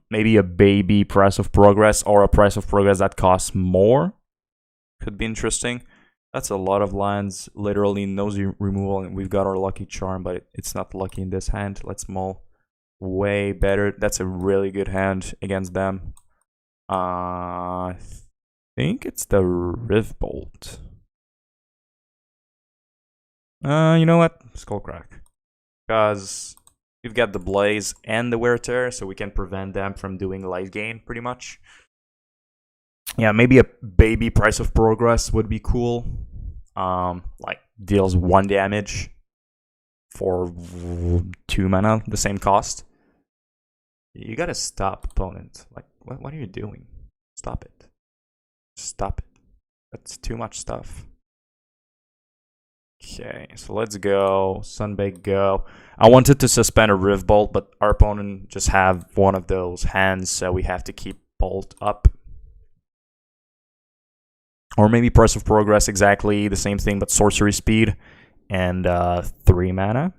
Maybe a baby Price of Progress or a Price of Progress that costs more. Could be interesting. That's a lot of lands. Literally no removal, and we've got our lucky charm, but it's not lucky in this hand. Let's mull. Way better. That's a really good hand against them. I think it's the Rivbolt. You know what? Skullcrack. Because we've got the Blaze and the Wear Tear, so we can prevent them from doing life gain, pretty much. Yeah, maybe a baby Price of Progress would be cool. Like, deals 1 damage for 2 mana, the same cost. You gotta stop, opponent. Like, what are you doing? Stop it. Stop it. That's too much stuff. Okay, so let's go. Sunbaked go. I wanted to suspend a Rift Bolt, but our opponent just have one of those hands, so we have to keep Bolt up. Or maybe Press of Progress, exactly the same thing, but sorcery speed and 3 mana.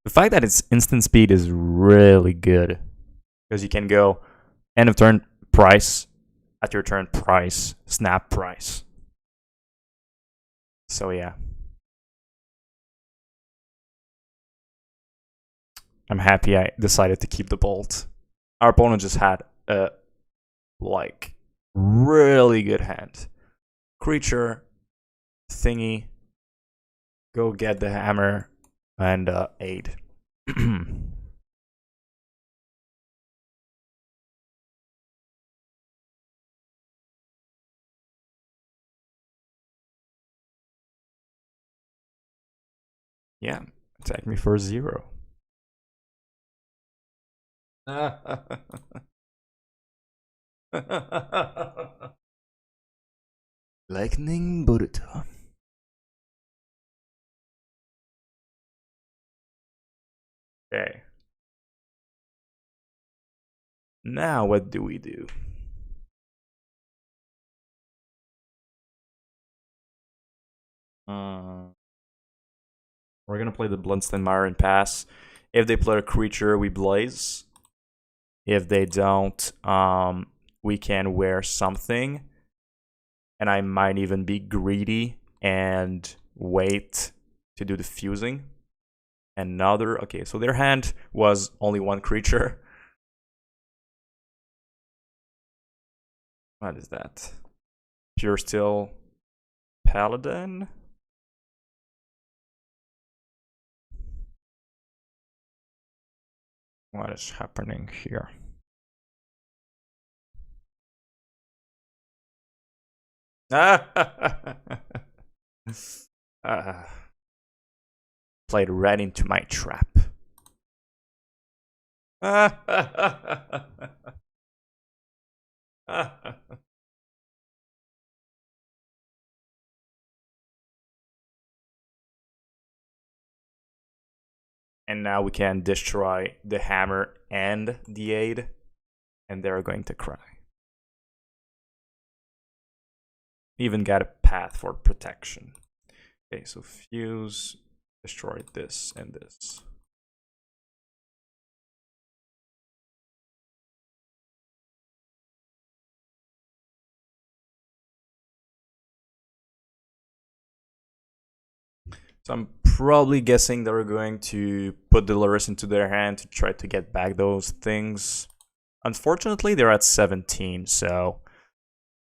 The fact that it's instant speed is really good, because you can go end of turn price, at your turn price, snap price. So yeah. I'm happy I decided to keep the Bolt. Our opponent just had a, like, really good hand. Creature, thingy, go get the hammer, and aid. Yeah, attack me for 0. Lightning Bolt. Okay. Now what do we do? We're gonna play the Bloodstained Mire and pass. If they play a creature, we blaze. If they don't, we can wear something. And I might even be greedy and wait to do the fusing. Another, okay, so their hand was only one creature. What is that? Pure Steel Paladin? What is happening here? Played right into my trap. And now we can destroy the hammer and the aid, and they're going to cry. Even got a path for protection. Okay, so fuse, destroy this and this. So I'm probably guessing they're going to put the Lurrus into their hand to try to get back those things. Unfortunately, they're at 17, so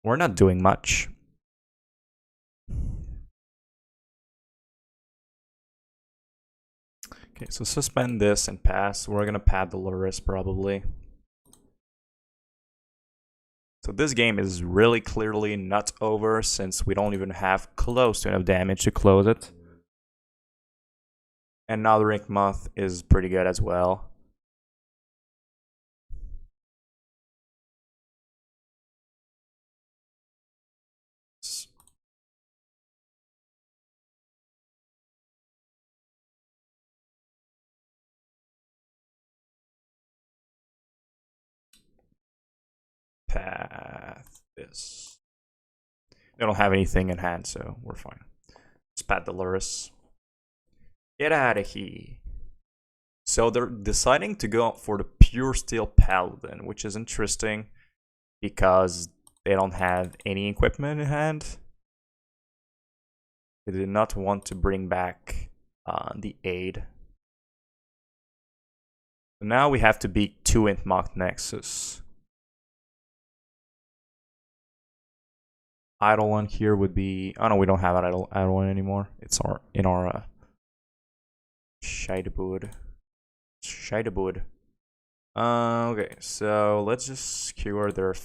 we're not doing much. Okay, so suspend this and pass. We're gonna pad the Lurrus probably. So this game is really clearly not over, since we don't even have close to enough damage to close it. And now the Ring Moth is pretty good as well. Path this. They don't have anything in hand, so we're fine. Let's pat the Lurrus. Get out of here. So they're deciding to go for the Pure Steel Paladin, which is interesting because they don't have any equipment in hand. They did not want to bring back the aid. So now we have to beat 2 en-Vec Nexus. Eidolon here would be... Oh no, we don't have an Eidolon anymore. It's in our Sideboard. Okay, so let's just skewer their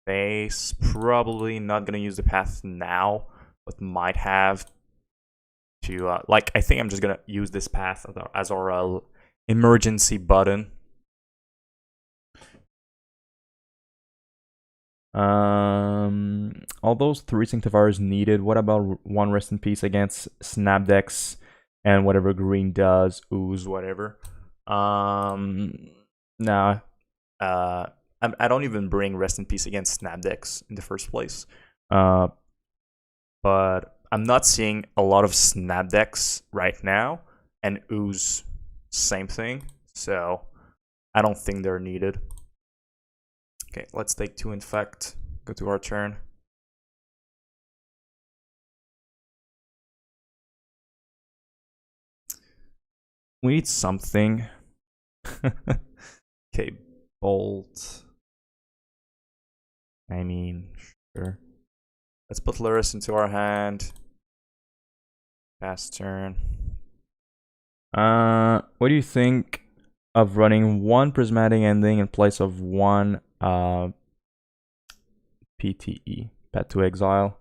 face. Probably not gonna use the path now, but might have to... like, I think I'm just gonna use this path as our emergency button. All those 3 Sanctifiers needed. What about 1 Rest in Peace against Snap decks and whatever green does, ooze, whatever. Nah. I don't even bring Rest in Peace against Snap decks in the first place. But I'm not seeing a lot of Snap decks right now, and ooze, same thing. So I don't think they're needed. Okay, let's take 2 Infect. Go to our turn. We need something. Okay, Bolt. I mean, sure. Let's put Lurrus into our hand. Pass turn. What do you think of running 1 Prismatic Ending in place of 1 PTE, Pet to Exile?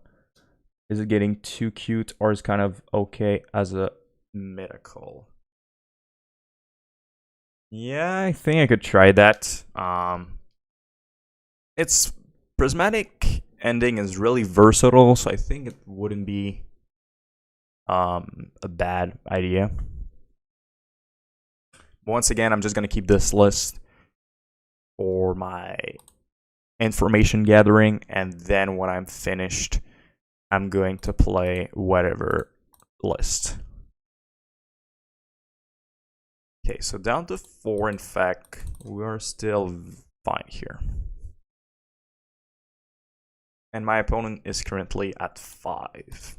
Is it getting too cute, or is kind of okay as a mythical? Yeah, I think I could try that. It's Prismatic Ending is really versatile, so I think it wouldn't be a bad idea. Once again, I'm just gonna keep this list for my information gathering, and then when I'm finished, I'm going to play whatever list. Okay, so down to 4 in fact. We're still fine here. And my opponent is currently at 5.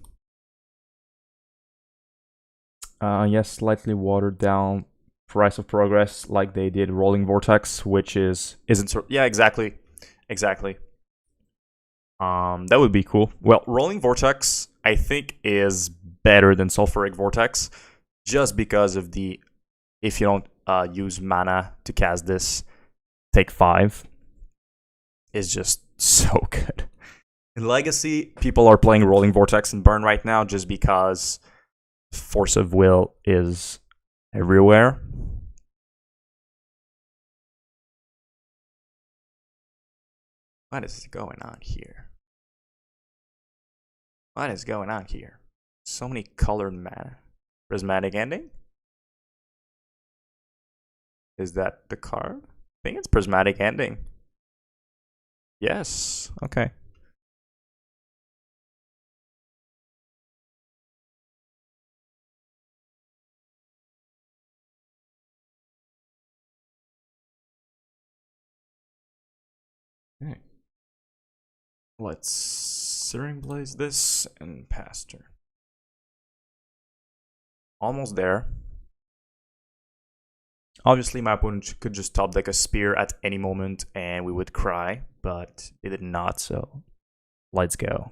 Yes, slightly watered down Price of Progress like they did Roiling Vortex, which isn't yeah, exactly. That would be cool. Well, Roiling Vortex I think is better than Sulfuric Vortex, just because of the, if you don't use mana to cast this, take 5 is just so good. In Legacy, people are playing Roiling Vortex and Burn right now just because Force of Will is everywhere. What is going on here? What is going on here? So many colored mana. Prismatic Ending? Is that the card? I think it's Prismatic Ending. Yes. Okay. Okay. Let's Searing Blaze this and pass turn. Almost there. Obviously, my opponent could just top deck a spear at any moment and we would cry, but it did not, so let's go.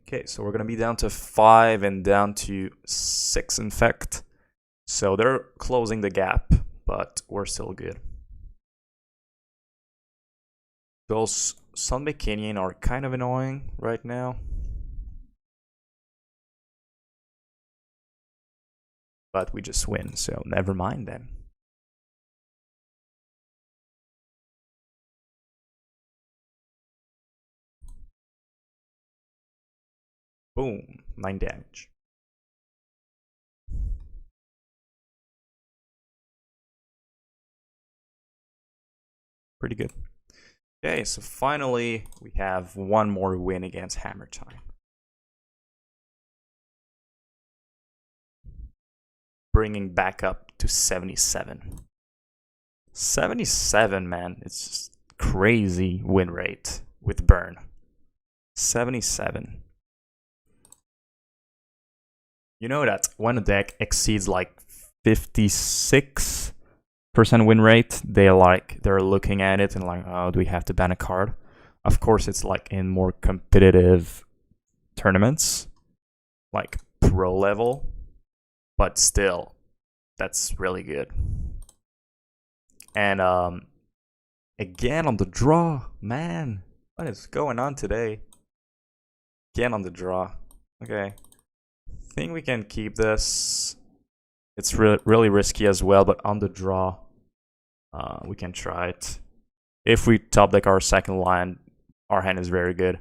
Okay, so we're going to be down to 5 and down to 6 in fact. So they're closing the gap, but we're still good. Those Sunbaked Canyon are kind of annoying right now. But we just win, so never mind then. Boom, 9 damage. Pretty good. Okay, so finally we have one more win against Hammer Time. Bringing back up to 77. 77, man. It's just crazy win rate with Burn. 77. You know that when a deck exceeds like 56% win rate, they're looking at it and like, oh, do we have to ban a card? Of course, it's like in more competitive tournaments, like pro level, but still, that's really good. And again on the draw, man, what is going on today? Again on the draw. Okay, I think we can keep this. It's really risky as well, but on the draw, we can try it. If we top deck our second land, our hand is very good.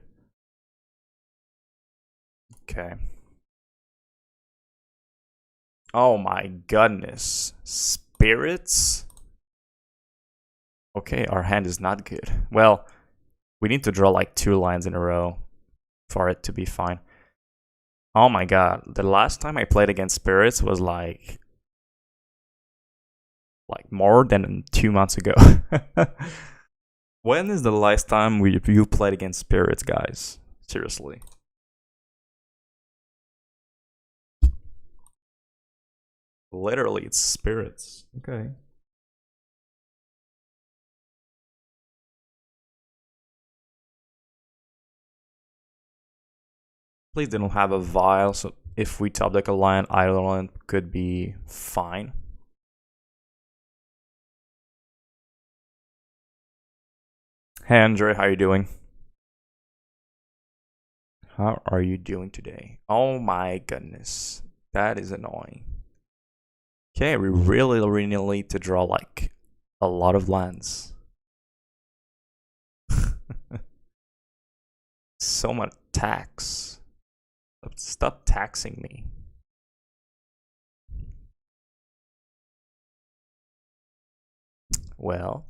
Okay. Oh my goodness. Spirits? Okay, our hand is not good. Well, we need to draw like 2 lines in a row for it to be fine. Oh my god, the last time I played against spirits was like more than 2 months ago. When is the last time you played against spirits, guys? Seriously. Literally, it's spirits. Okay. Please they don't have a vial, so if we top deck a lion, Eidolon could be fine. Hey Andre, how you doing? How are you doing today? Oh my goodness. That is annoying. Okay, we really need to draw like a lot of lands. So much tax. Stop taxing me. Well.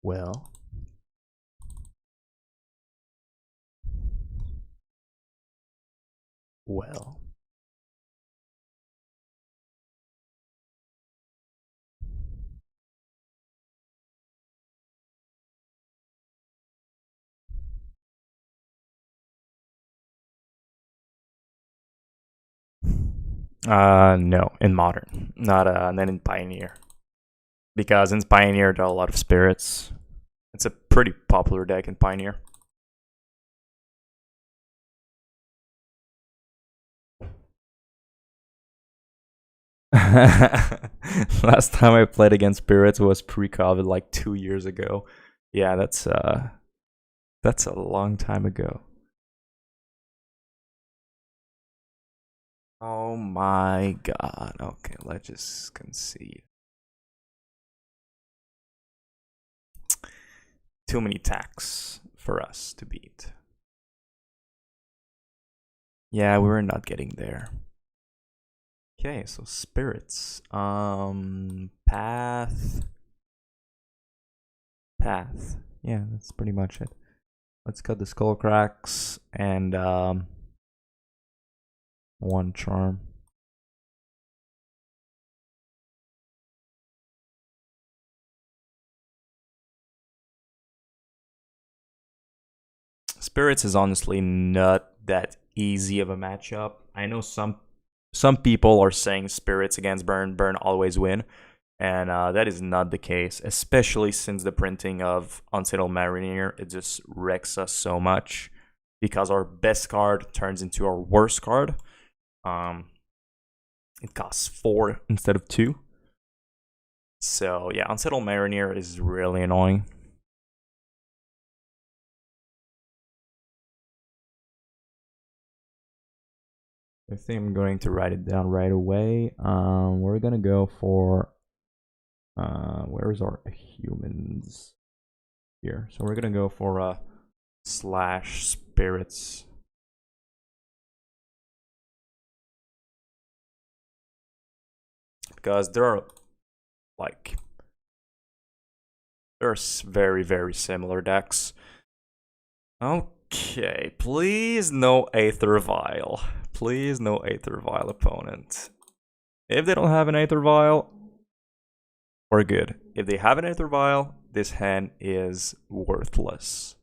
Well. Well. No, in Modern. Not in Pioneer. Because in Pioneer there are a lot of spirits. It's a pretty popular deck in Pioneer. Last time I played against spirits was pre-COVID, like 2 years ago. Yeah, that's a long time ago. Oh my god. Okay, let's just concede. Too many attacks for us to beat. Yeah, we're not getting there. Okay, so spirits. Path. Path. Yeah, that's pretty much it. Let's cut the Skullcracks and 1 charm. Spirits is honestly not that easy of a matchup. I know some people are saying spirits against burn always win, and that is not the case, especially since the printing of Unsettled Mariner, it just wrecks us so much because our best card turns into our worst card. It costs 4 instead of 2. So yeah, Unsettled Mariner is really annoying. I think I'm going to write it down right away. We're gonna go for where's our humans here? So we're gonna go for slash spirits. Because there are very similar decks. Okay, please no Aether Vial. Please no Aether Vial opponent. If they don't have an Aether Vial, we're good. If they have an Aether Vial, this hand is worthless.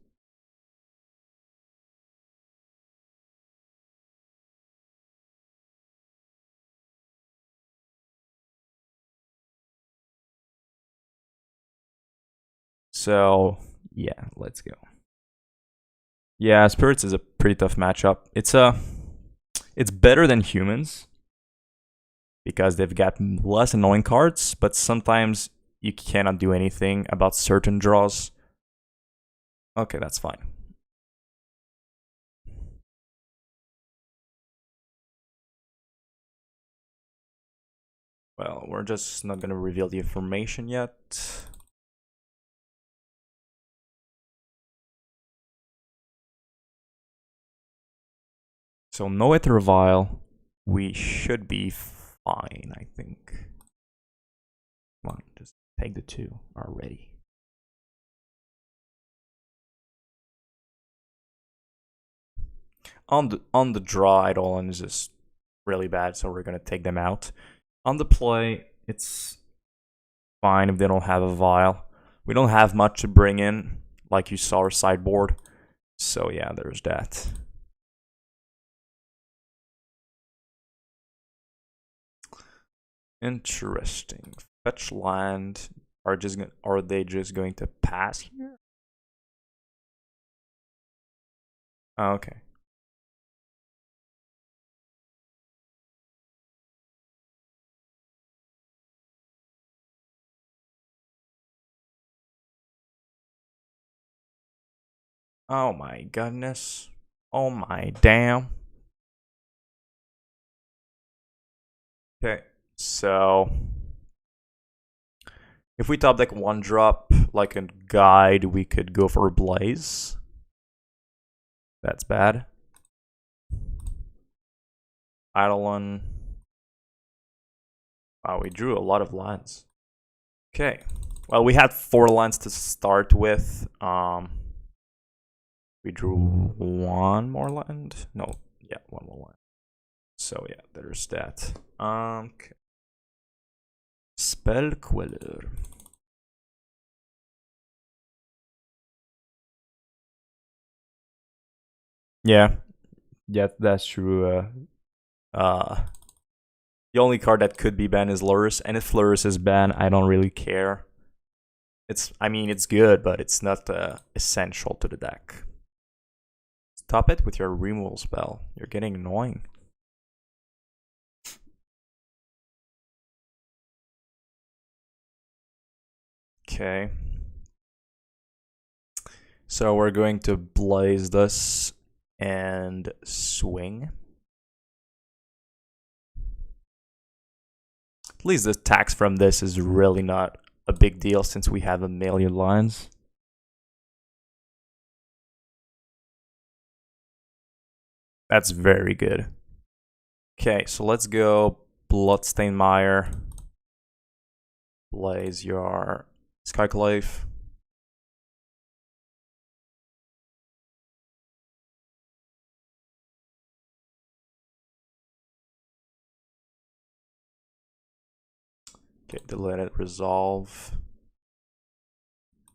So yeah, let's go. Yeah, spirits is a pretty tough matchup. It's better than humans because they've got less annoying cards, but sometimes you cannot do anything about certain draws. Okay, that's fine. Well, we're just not gonna reveal the information yet. So no Ether Vial. We should be fine, I think. Come on, just take the 2 already. On the draw, Eidolon is just really bad, so we're gonna take them out. On the play, it's fine if they don't have a vial. We don't have much to bring in, like you saw our sideboard. So yeah, there's that. Interesting. Fetch land. Are they just going to pass here? Oh, okay. Oh my goodness. Oh my damn. Okay, so if we top deck 1-drop like a guide, we could go for a Blaze. That's bad. Eidolon. Wow, we drew a lot of lands. Okay. Well, we had 4 lands to start with. We drew 1 more land. No, yeah, 1 more land. So yeah, there's that. Okay. Spell Queller. Yeah, that's true. The only card that could be banned is Lurrus, and if Lurrus is banned, I don't really care. I mean, it's good, but it's not essential to the deck. Stop it with your removal spell. You're getting annoying. Okay. So we're going to blaze this and swing. At least the tax from this is really not a big deal since we have a million lines. That's very good. Okay, so let's go Bloodstained Mire. Blaze your Skyclave. Okay, let it resolve.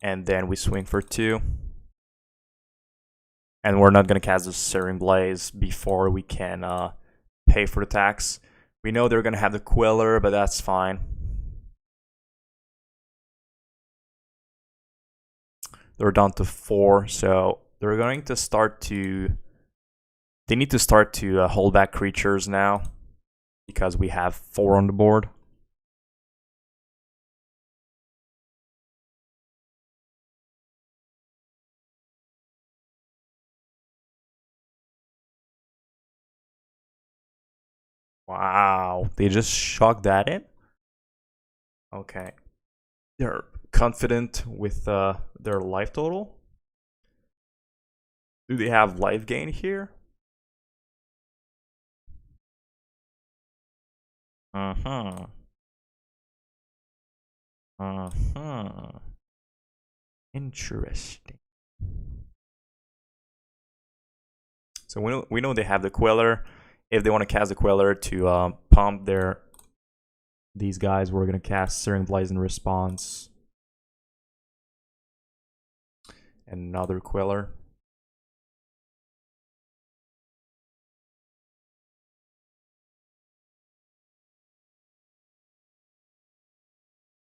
And then we swing for 2. And we're not going to cast the Searing Blaze before we can pay for the tax. We know they're going to have the Queller, but that's fine. They're down to 4, so they're going to start to... They need to start to hold back creatures now, because we have 4 on the board. Wow, they just shocked that in? Okay. They're confident with their life total? Do they have life gain here? Uh-huh. Uh-huh. Interesting. So we know they have the Queller. If they want to cast the Queller to pump these guys, we're going to cast Searing Blaze in response. Another Queller.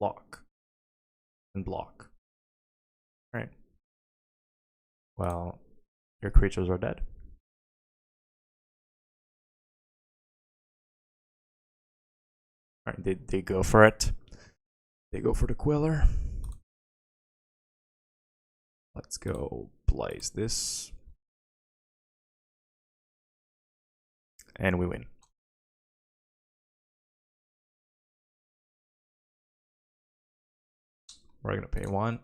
Block. And block. Right. Well, your creatures are dead. Alright, they go for it. They go for the Queller. Let's go blaze this. And we win. We're gonna pay 1.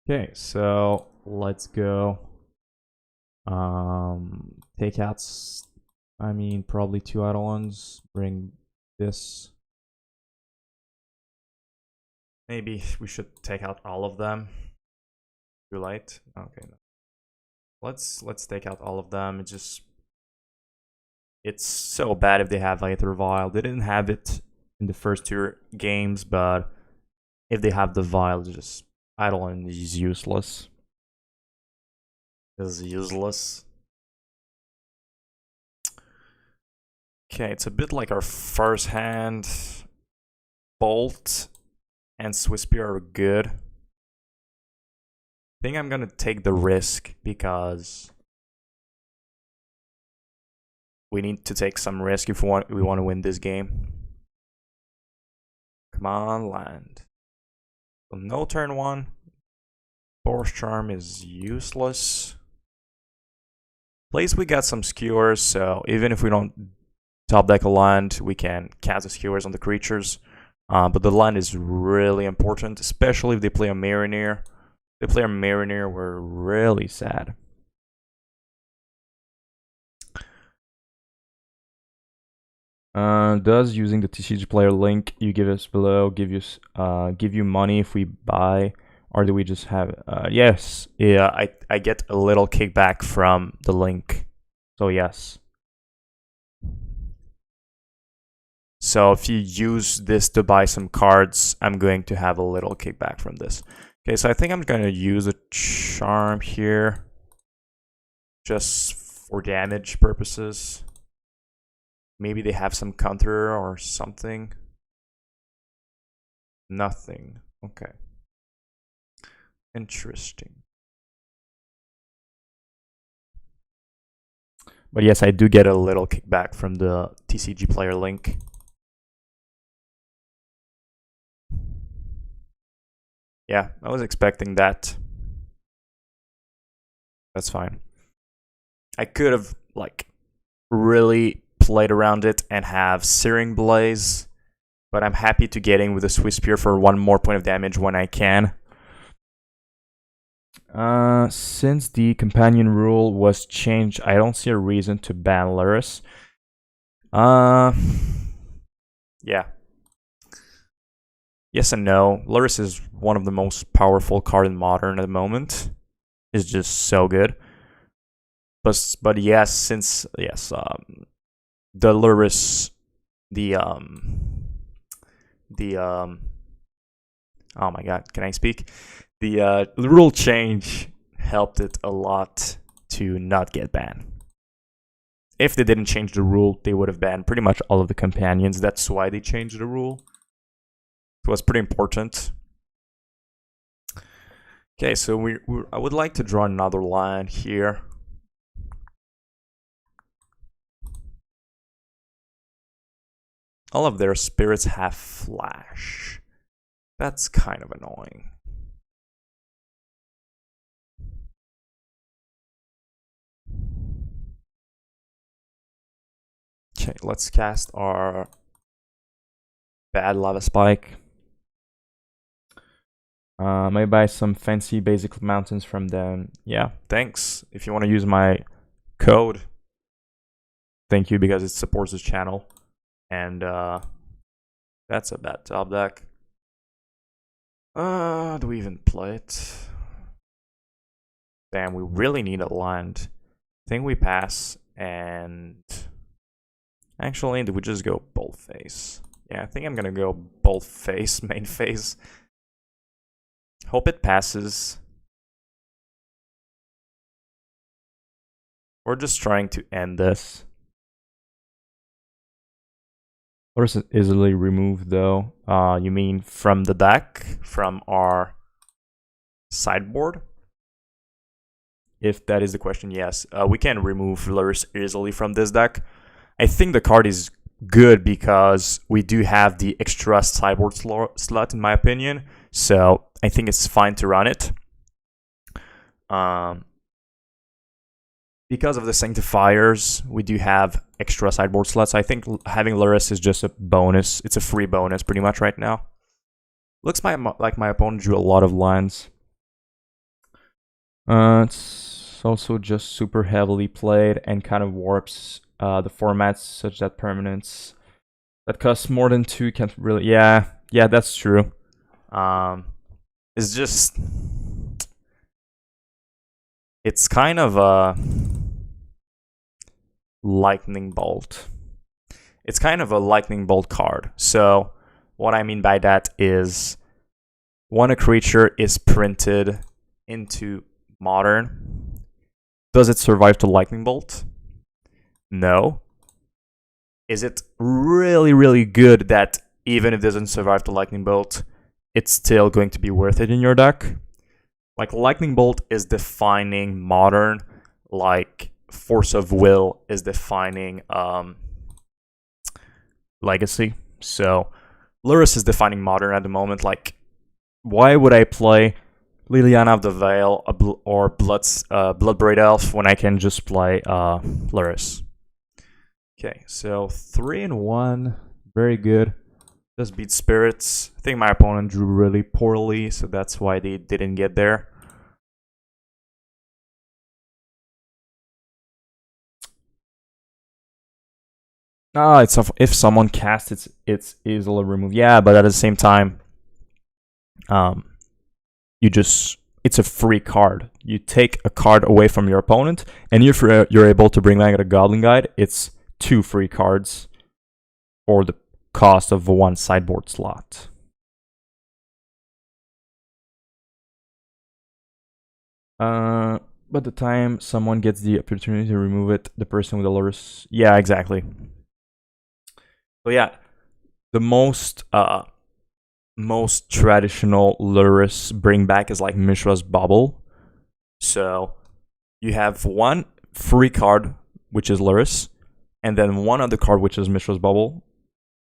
Okay, so let's go. Take out, I mean, probably 2 Eidolons. Bring this. Maybe we should take out all of them. Too late. Okay, no. Let's take out all of them. It's so bad if they have Aether Vial. They didn't have it in the first 2 games, but if they have the Vial, just Eidolon is useless. Is useless. Okay, it's a bit like our first hand. Bolt and Swiftspear are good. I think I'm gonna take the risk because we need to take some risk if we want to win this game. Come on, land. So no turn 1. Boros Charm is useless. Place we got some skewers, so even if we don't top deck a land, we can cast the skewers on the creatures. But the land is really important, especially if they play a Mariner. If they play a Mariner, we're really sad. Does using the TCG player link you give us below give you money if we buy, or do we just have yes, yeah, I get a little kickback from the link, so yes. So if you use this to buy some cards, I'm going to have a little kickback from this. Okay, so I think I'm going to use a charm here just for damage purposes. Maybe they have some counter or something. Nothing. Okay. Interesting. But yes, I do get a little kickback from the TCG player link. Yeah, I was expecting that. That's fine. I could have, like, really played around it and have Searing Blaze, but I'm happy to get in with a Swiftspear for 1 more point of damage when I can. Since the companion rule was changed, I don't see a reason to ban Lurrus. Yeah. Yes and no. Lurrus is one of the most powerful cards in Modern at the moment. It's just so good. But yes, since the Lurrus, oh my god, can I speak? The rule change helped it a lot to not get banned. If they didn't change the rule, they would have banned pretty much all of the companions. That's why they changed the rule. It was pretty important. Okay, so I would like to draw another line here. All of their spirits have flash. That's kind of annoying. Okay, let's cast our bad lava spike. Maybe buy some fancy basic mountains from them. Yeah, thanks. If you want to use my code, thank you, because it supports this channel. And that's a bad top deck. Do we even play it? Damn, we really need a land. I think we pass, and actually, do we just go bold face? Yeah, I think I'm gonna go bold face, main phase. Hope it passes. We're just trying to end this. Or is it easily removed though? You mean from the deck? From our sideboard? If that is the question, yes. We can remove Lurrus easily from this deck. I think the card is good because we do have the extra sideboard slot, in my opinion. So I think it's fine to run it. Because of the Sanctifiers, we do have extra sideboard slots. I think having Lurrus is just a bonus. It's a free bonus pretty much right now. Looks like my opponent drew a lot of lines. It's also just super heavily played and kind of warps the formats such that permanents that cost more than 2 can't really. Yeah, that's true. It's just, it's kind of a lightning bolt. It's kind of a lightning bolt card. So what I mean by that is when a creature is printed into Modern, does it survive to lightning bolt? No. Is it really, really good that even if it doesn't survive to lightning bolt, it's still going to be worth it in your deck? Like, lightning bolt is defining Modern, like Force of Will is defining Legacy. So Lurrus is defining Modern at the moment. Like, why would I play Liliana of the Veil or Bloodbraid Elf when I can just play Lurrus? Okay, so 3-1, very good. Just beat Spirits. I think my opponent drew really poorly, so that's why they didn't get there. It's if someone casts it's easily removed. Yeah, but at the same time, it's a free card. You take a card away from your opponent, and if you're able to bring back a Goblinguide, it's 2 free cards for the cost of 1 sideboard slot. But the time someone gets the opportunity to remove it, the person with the Lurrus. Yeah, exactly. So yeah, the most traditional Lurrus bring back is like Mishra's Bubble. So you have 1 free card, which is Lurrus, and then 1 other card, which is Mishra's Bubble,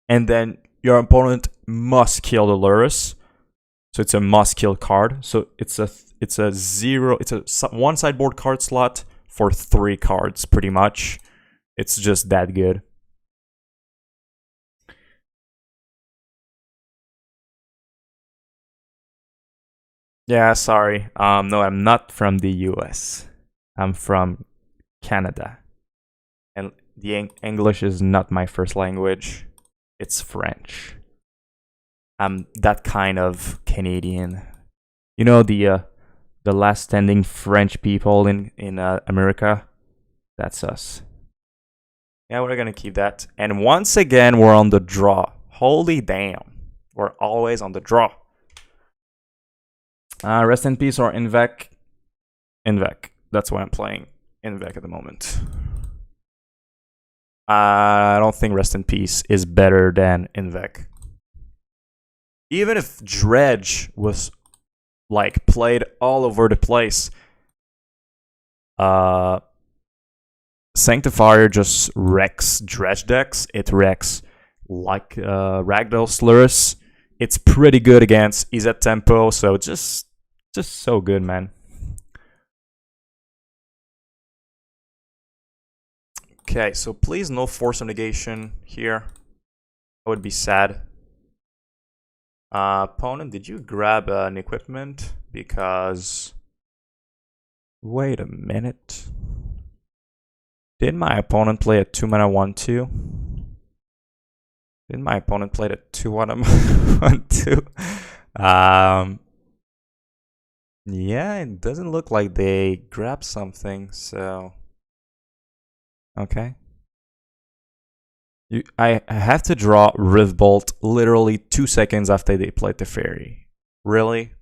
and then your opponent must kill the Lurrus. So it's a must kill card. So it's a 1 sideboard card slot for 3 cards, pretty much. It's just that good. Yeah, sorry. No, I'm not from the US. I'm from Canada. And the English is not my first language. It's French. I'm that kind of Canadian. You know, the last standing French people in America? That's us. Yeah, we're gonna keep that. And once again, we're on the draw. Holy damn. We're always on the draw. Rest in Peace or en-Vec? en-Vec. That's why I'm playing en-Vec at the moment. I don't think Rest in Peace is better than en-Vec. Even if Dredge was like played all over the place, Sanctifier just wrecks Dredge decks. It wrecks like Ragdoll's Lurrus. It's pretty good against EZ Tempo, so just so good, man. Okay, so please no Force of Negation here. I would be sad. Opponent, did you grab an equipment? Because... wait a minute. Did my opponent play a 2-mana 1/2? Did my opponent play a 2-mana 1/2? Yeah, it doesn't look like they grabbed something, so... okay. I have to draw Riftbolt literally 2 seconds after they played the Fairy. Really?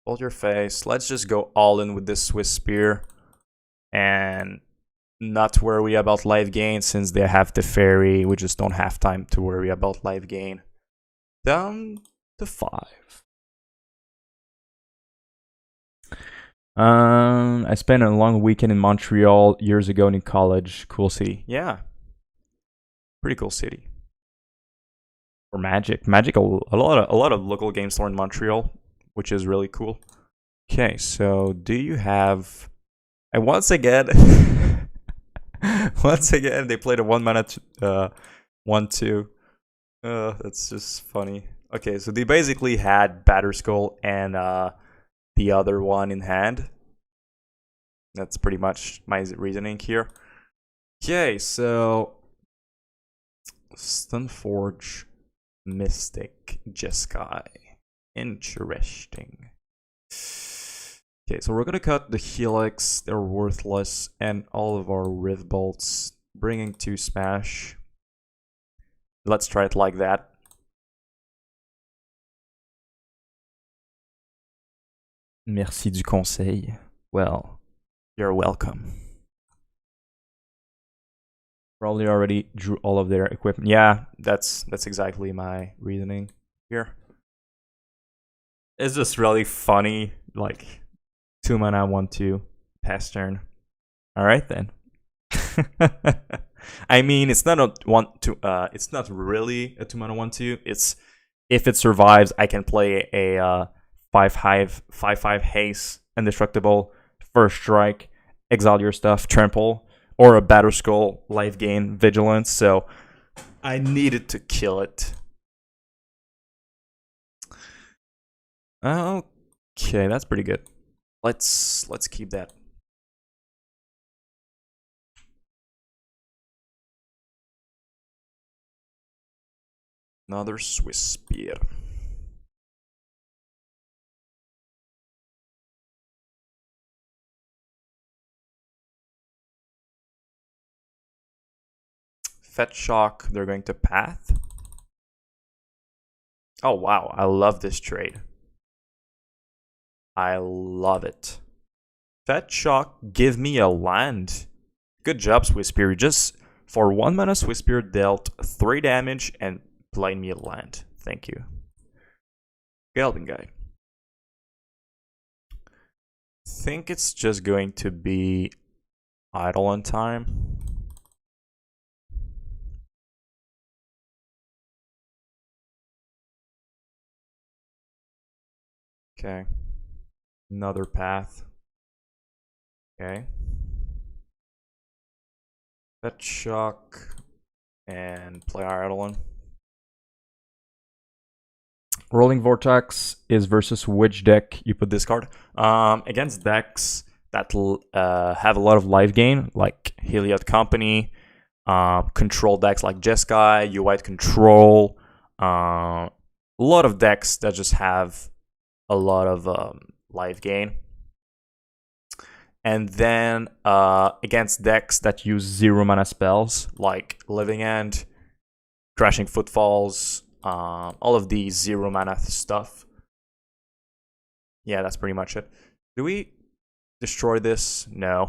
Hold your face. Let's just go all in with this Swiftspear. And not worry about life gain since they have the Fairy. We just don't have time to worry about life gain. Down to 5. I spent a long weekend in Montreal years ago in college. Cool city. Yeah. Pretty cool city. For Magic. Magic, a lot of local game store in Montreal, which is really cool. Okay, so do you have... and once again, they played a 1-mana 1/2. That's just funny. Okay, so they basically had Batterskull and the other one in hand. That's pretty much my reasoning here. Okay, so Stunforge, Mystic, Jeskai. Interesting. Okay, so we're gonna cut the Helix, they're worthless, and all of our Rift Bolts, bringing 2 smash. Let's try it like that. Merci du conseil. Well, you're welcome. Probably already drew all of their equipment. Yeah, that's exactly my reasoning here. It's just really funny, like 2 mana 1/2 pass turn. All right then. I mean, it's not a 1/2. It's not really a 2 mana 1/2. It's if it survives, I can play a 5/5 haste, indestructible, first strike, exile your stuff, trample, or a Battle Skull, life gain, vigilance. So I needed to kill it. Okay, that's pretty good. Let's keep that. Another Swiftspear. Fetch Shock, they're going to Path. Oh wow, I love this trade. I love it. Fetch Shock, give me a land. Good job, Swiftspear. Just for 1 mana, Swiftspear dealt 3 damage and played me a land. Thank you. Scalding think it's just going to be Eidolon time. Okay. Another path. Okay. Fetch Shock and play Eidolon. Roiling Vortex is versus which deck you put this card. Against decks that have a lot of life gain, like Heliod Company, control decks like Jeskai, UI Control, a lot of decks that just have a lot of life gain. And then against decks that use 0 mana spells, like Living End, Crashing Footfalls, all of these 0 mana stuff. Yeah, that's pretty much it. Do we destroy this? No.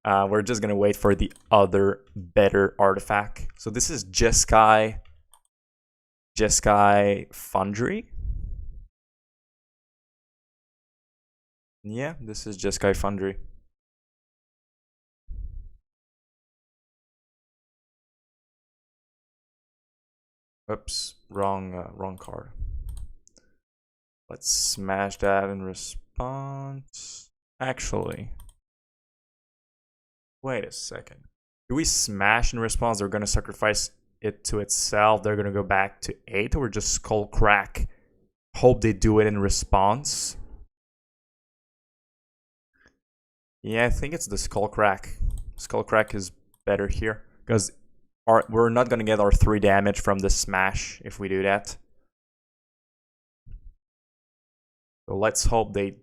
We're just gonna wait for the other better artifact. So this is Jeskai Foundry. Yeah, this is Jeskai Foundry. Oops, wrong card. Let's smash that in response. Actually, wait a second. Do we smash in response? They're gonna sacrifice it to itself. They're gonna go back to 8, or just Skullcrack. Hope they do it in response. Yeah, I think it's the Skullcrack. Skullcrack is better here because we're not gonna get our 3 damage from the smash if we do that. So let's hope they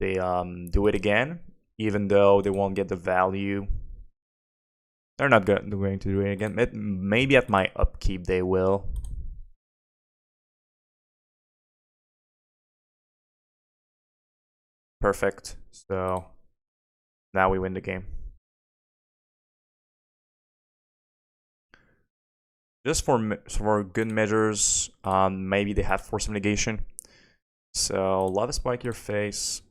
do it again, even though they won't get the value. They're not going to do it again. Maybe at my upkeep they will. Perfect. So now we win the game. Just for good measures, maybe they have Force of Negation. So Lava Spike your face.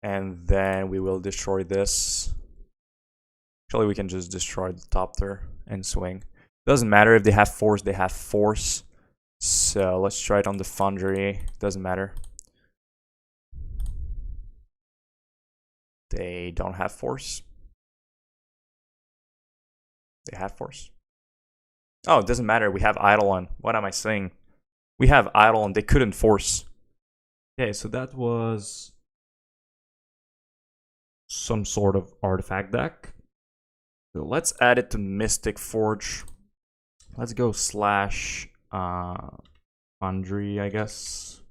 And then we will destroy this. Actually, we can just destroy the top there and swing. Doesn't matter if they have force, they have force. So let's try it on the Foundry. Doesn't matter. They don't have force. They have force. Oh, it doesn't matter. We have Eidolon. What am I saying? We have Eidolon. They couldn't force. Okay, so that was some sort of artifact deck. So let's add it to Mystic Forge. Let's go slash Foundry, I guess.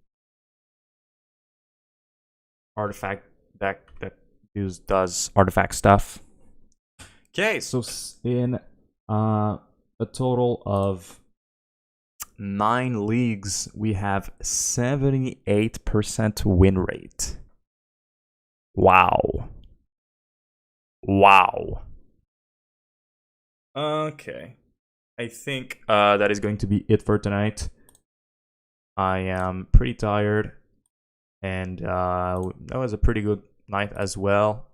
Artifact deck that does artifact stuff. Okay, so in a total of 9 leagues, we have 78% win rate. Wow. Wow. Okay. I think that is going to be it for tonight. I am pretty tired. And that was a pretty good night as well.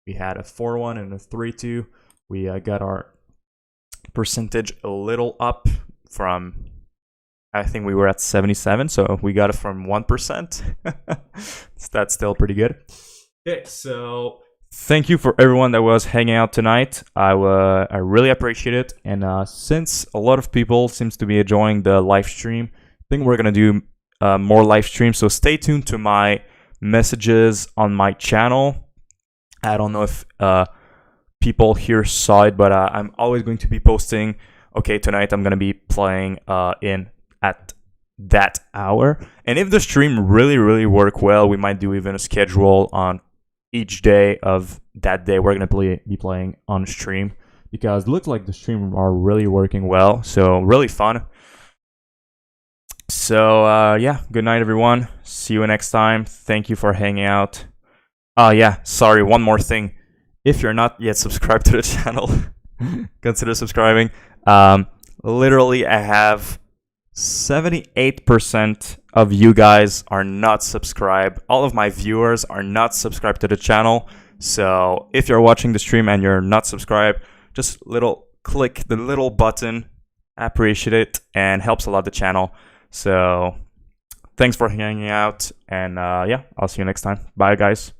We had a 4-1 and a 3-2. We got our percentage a little up from, I think we were at 77, so we got it from 1%. So that's still pretty good. Okay, so thank you for everyone that was hanging out tonight. I really appreciate it. And since a lot of people seems to be enjoying the live stream, I think we're gonna do more live streams. So stay tuned to my messages on my channel. I don't know if people here saw it, but I'm always going to be posting. Okay, tonight I'm gonna be playing at that hour. And if the stream really work well, we might do even a schedule on each day of that day we're gonna be playing on stream, because it looks like the stream are really working well. So really fun. So yeah, good night everyone. See you next time. Thank you for hanging out. Yeah, sorry, one more thing. If you're not yet subscribed to the channel, consider subscribing. Literally, I have 78% of you guys are not subscribed. All of my viewers are not subscribed to the channel. So if you're watching the stream and you're not subscribed, just click the little button. I appreciate it and helps a lot the channel. So thanks for hanging out, and yeah, I'll see you next time. Bye guys.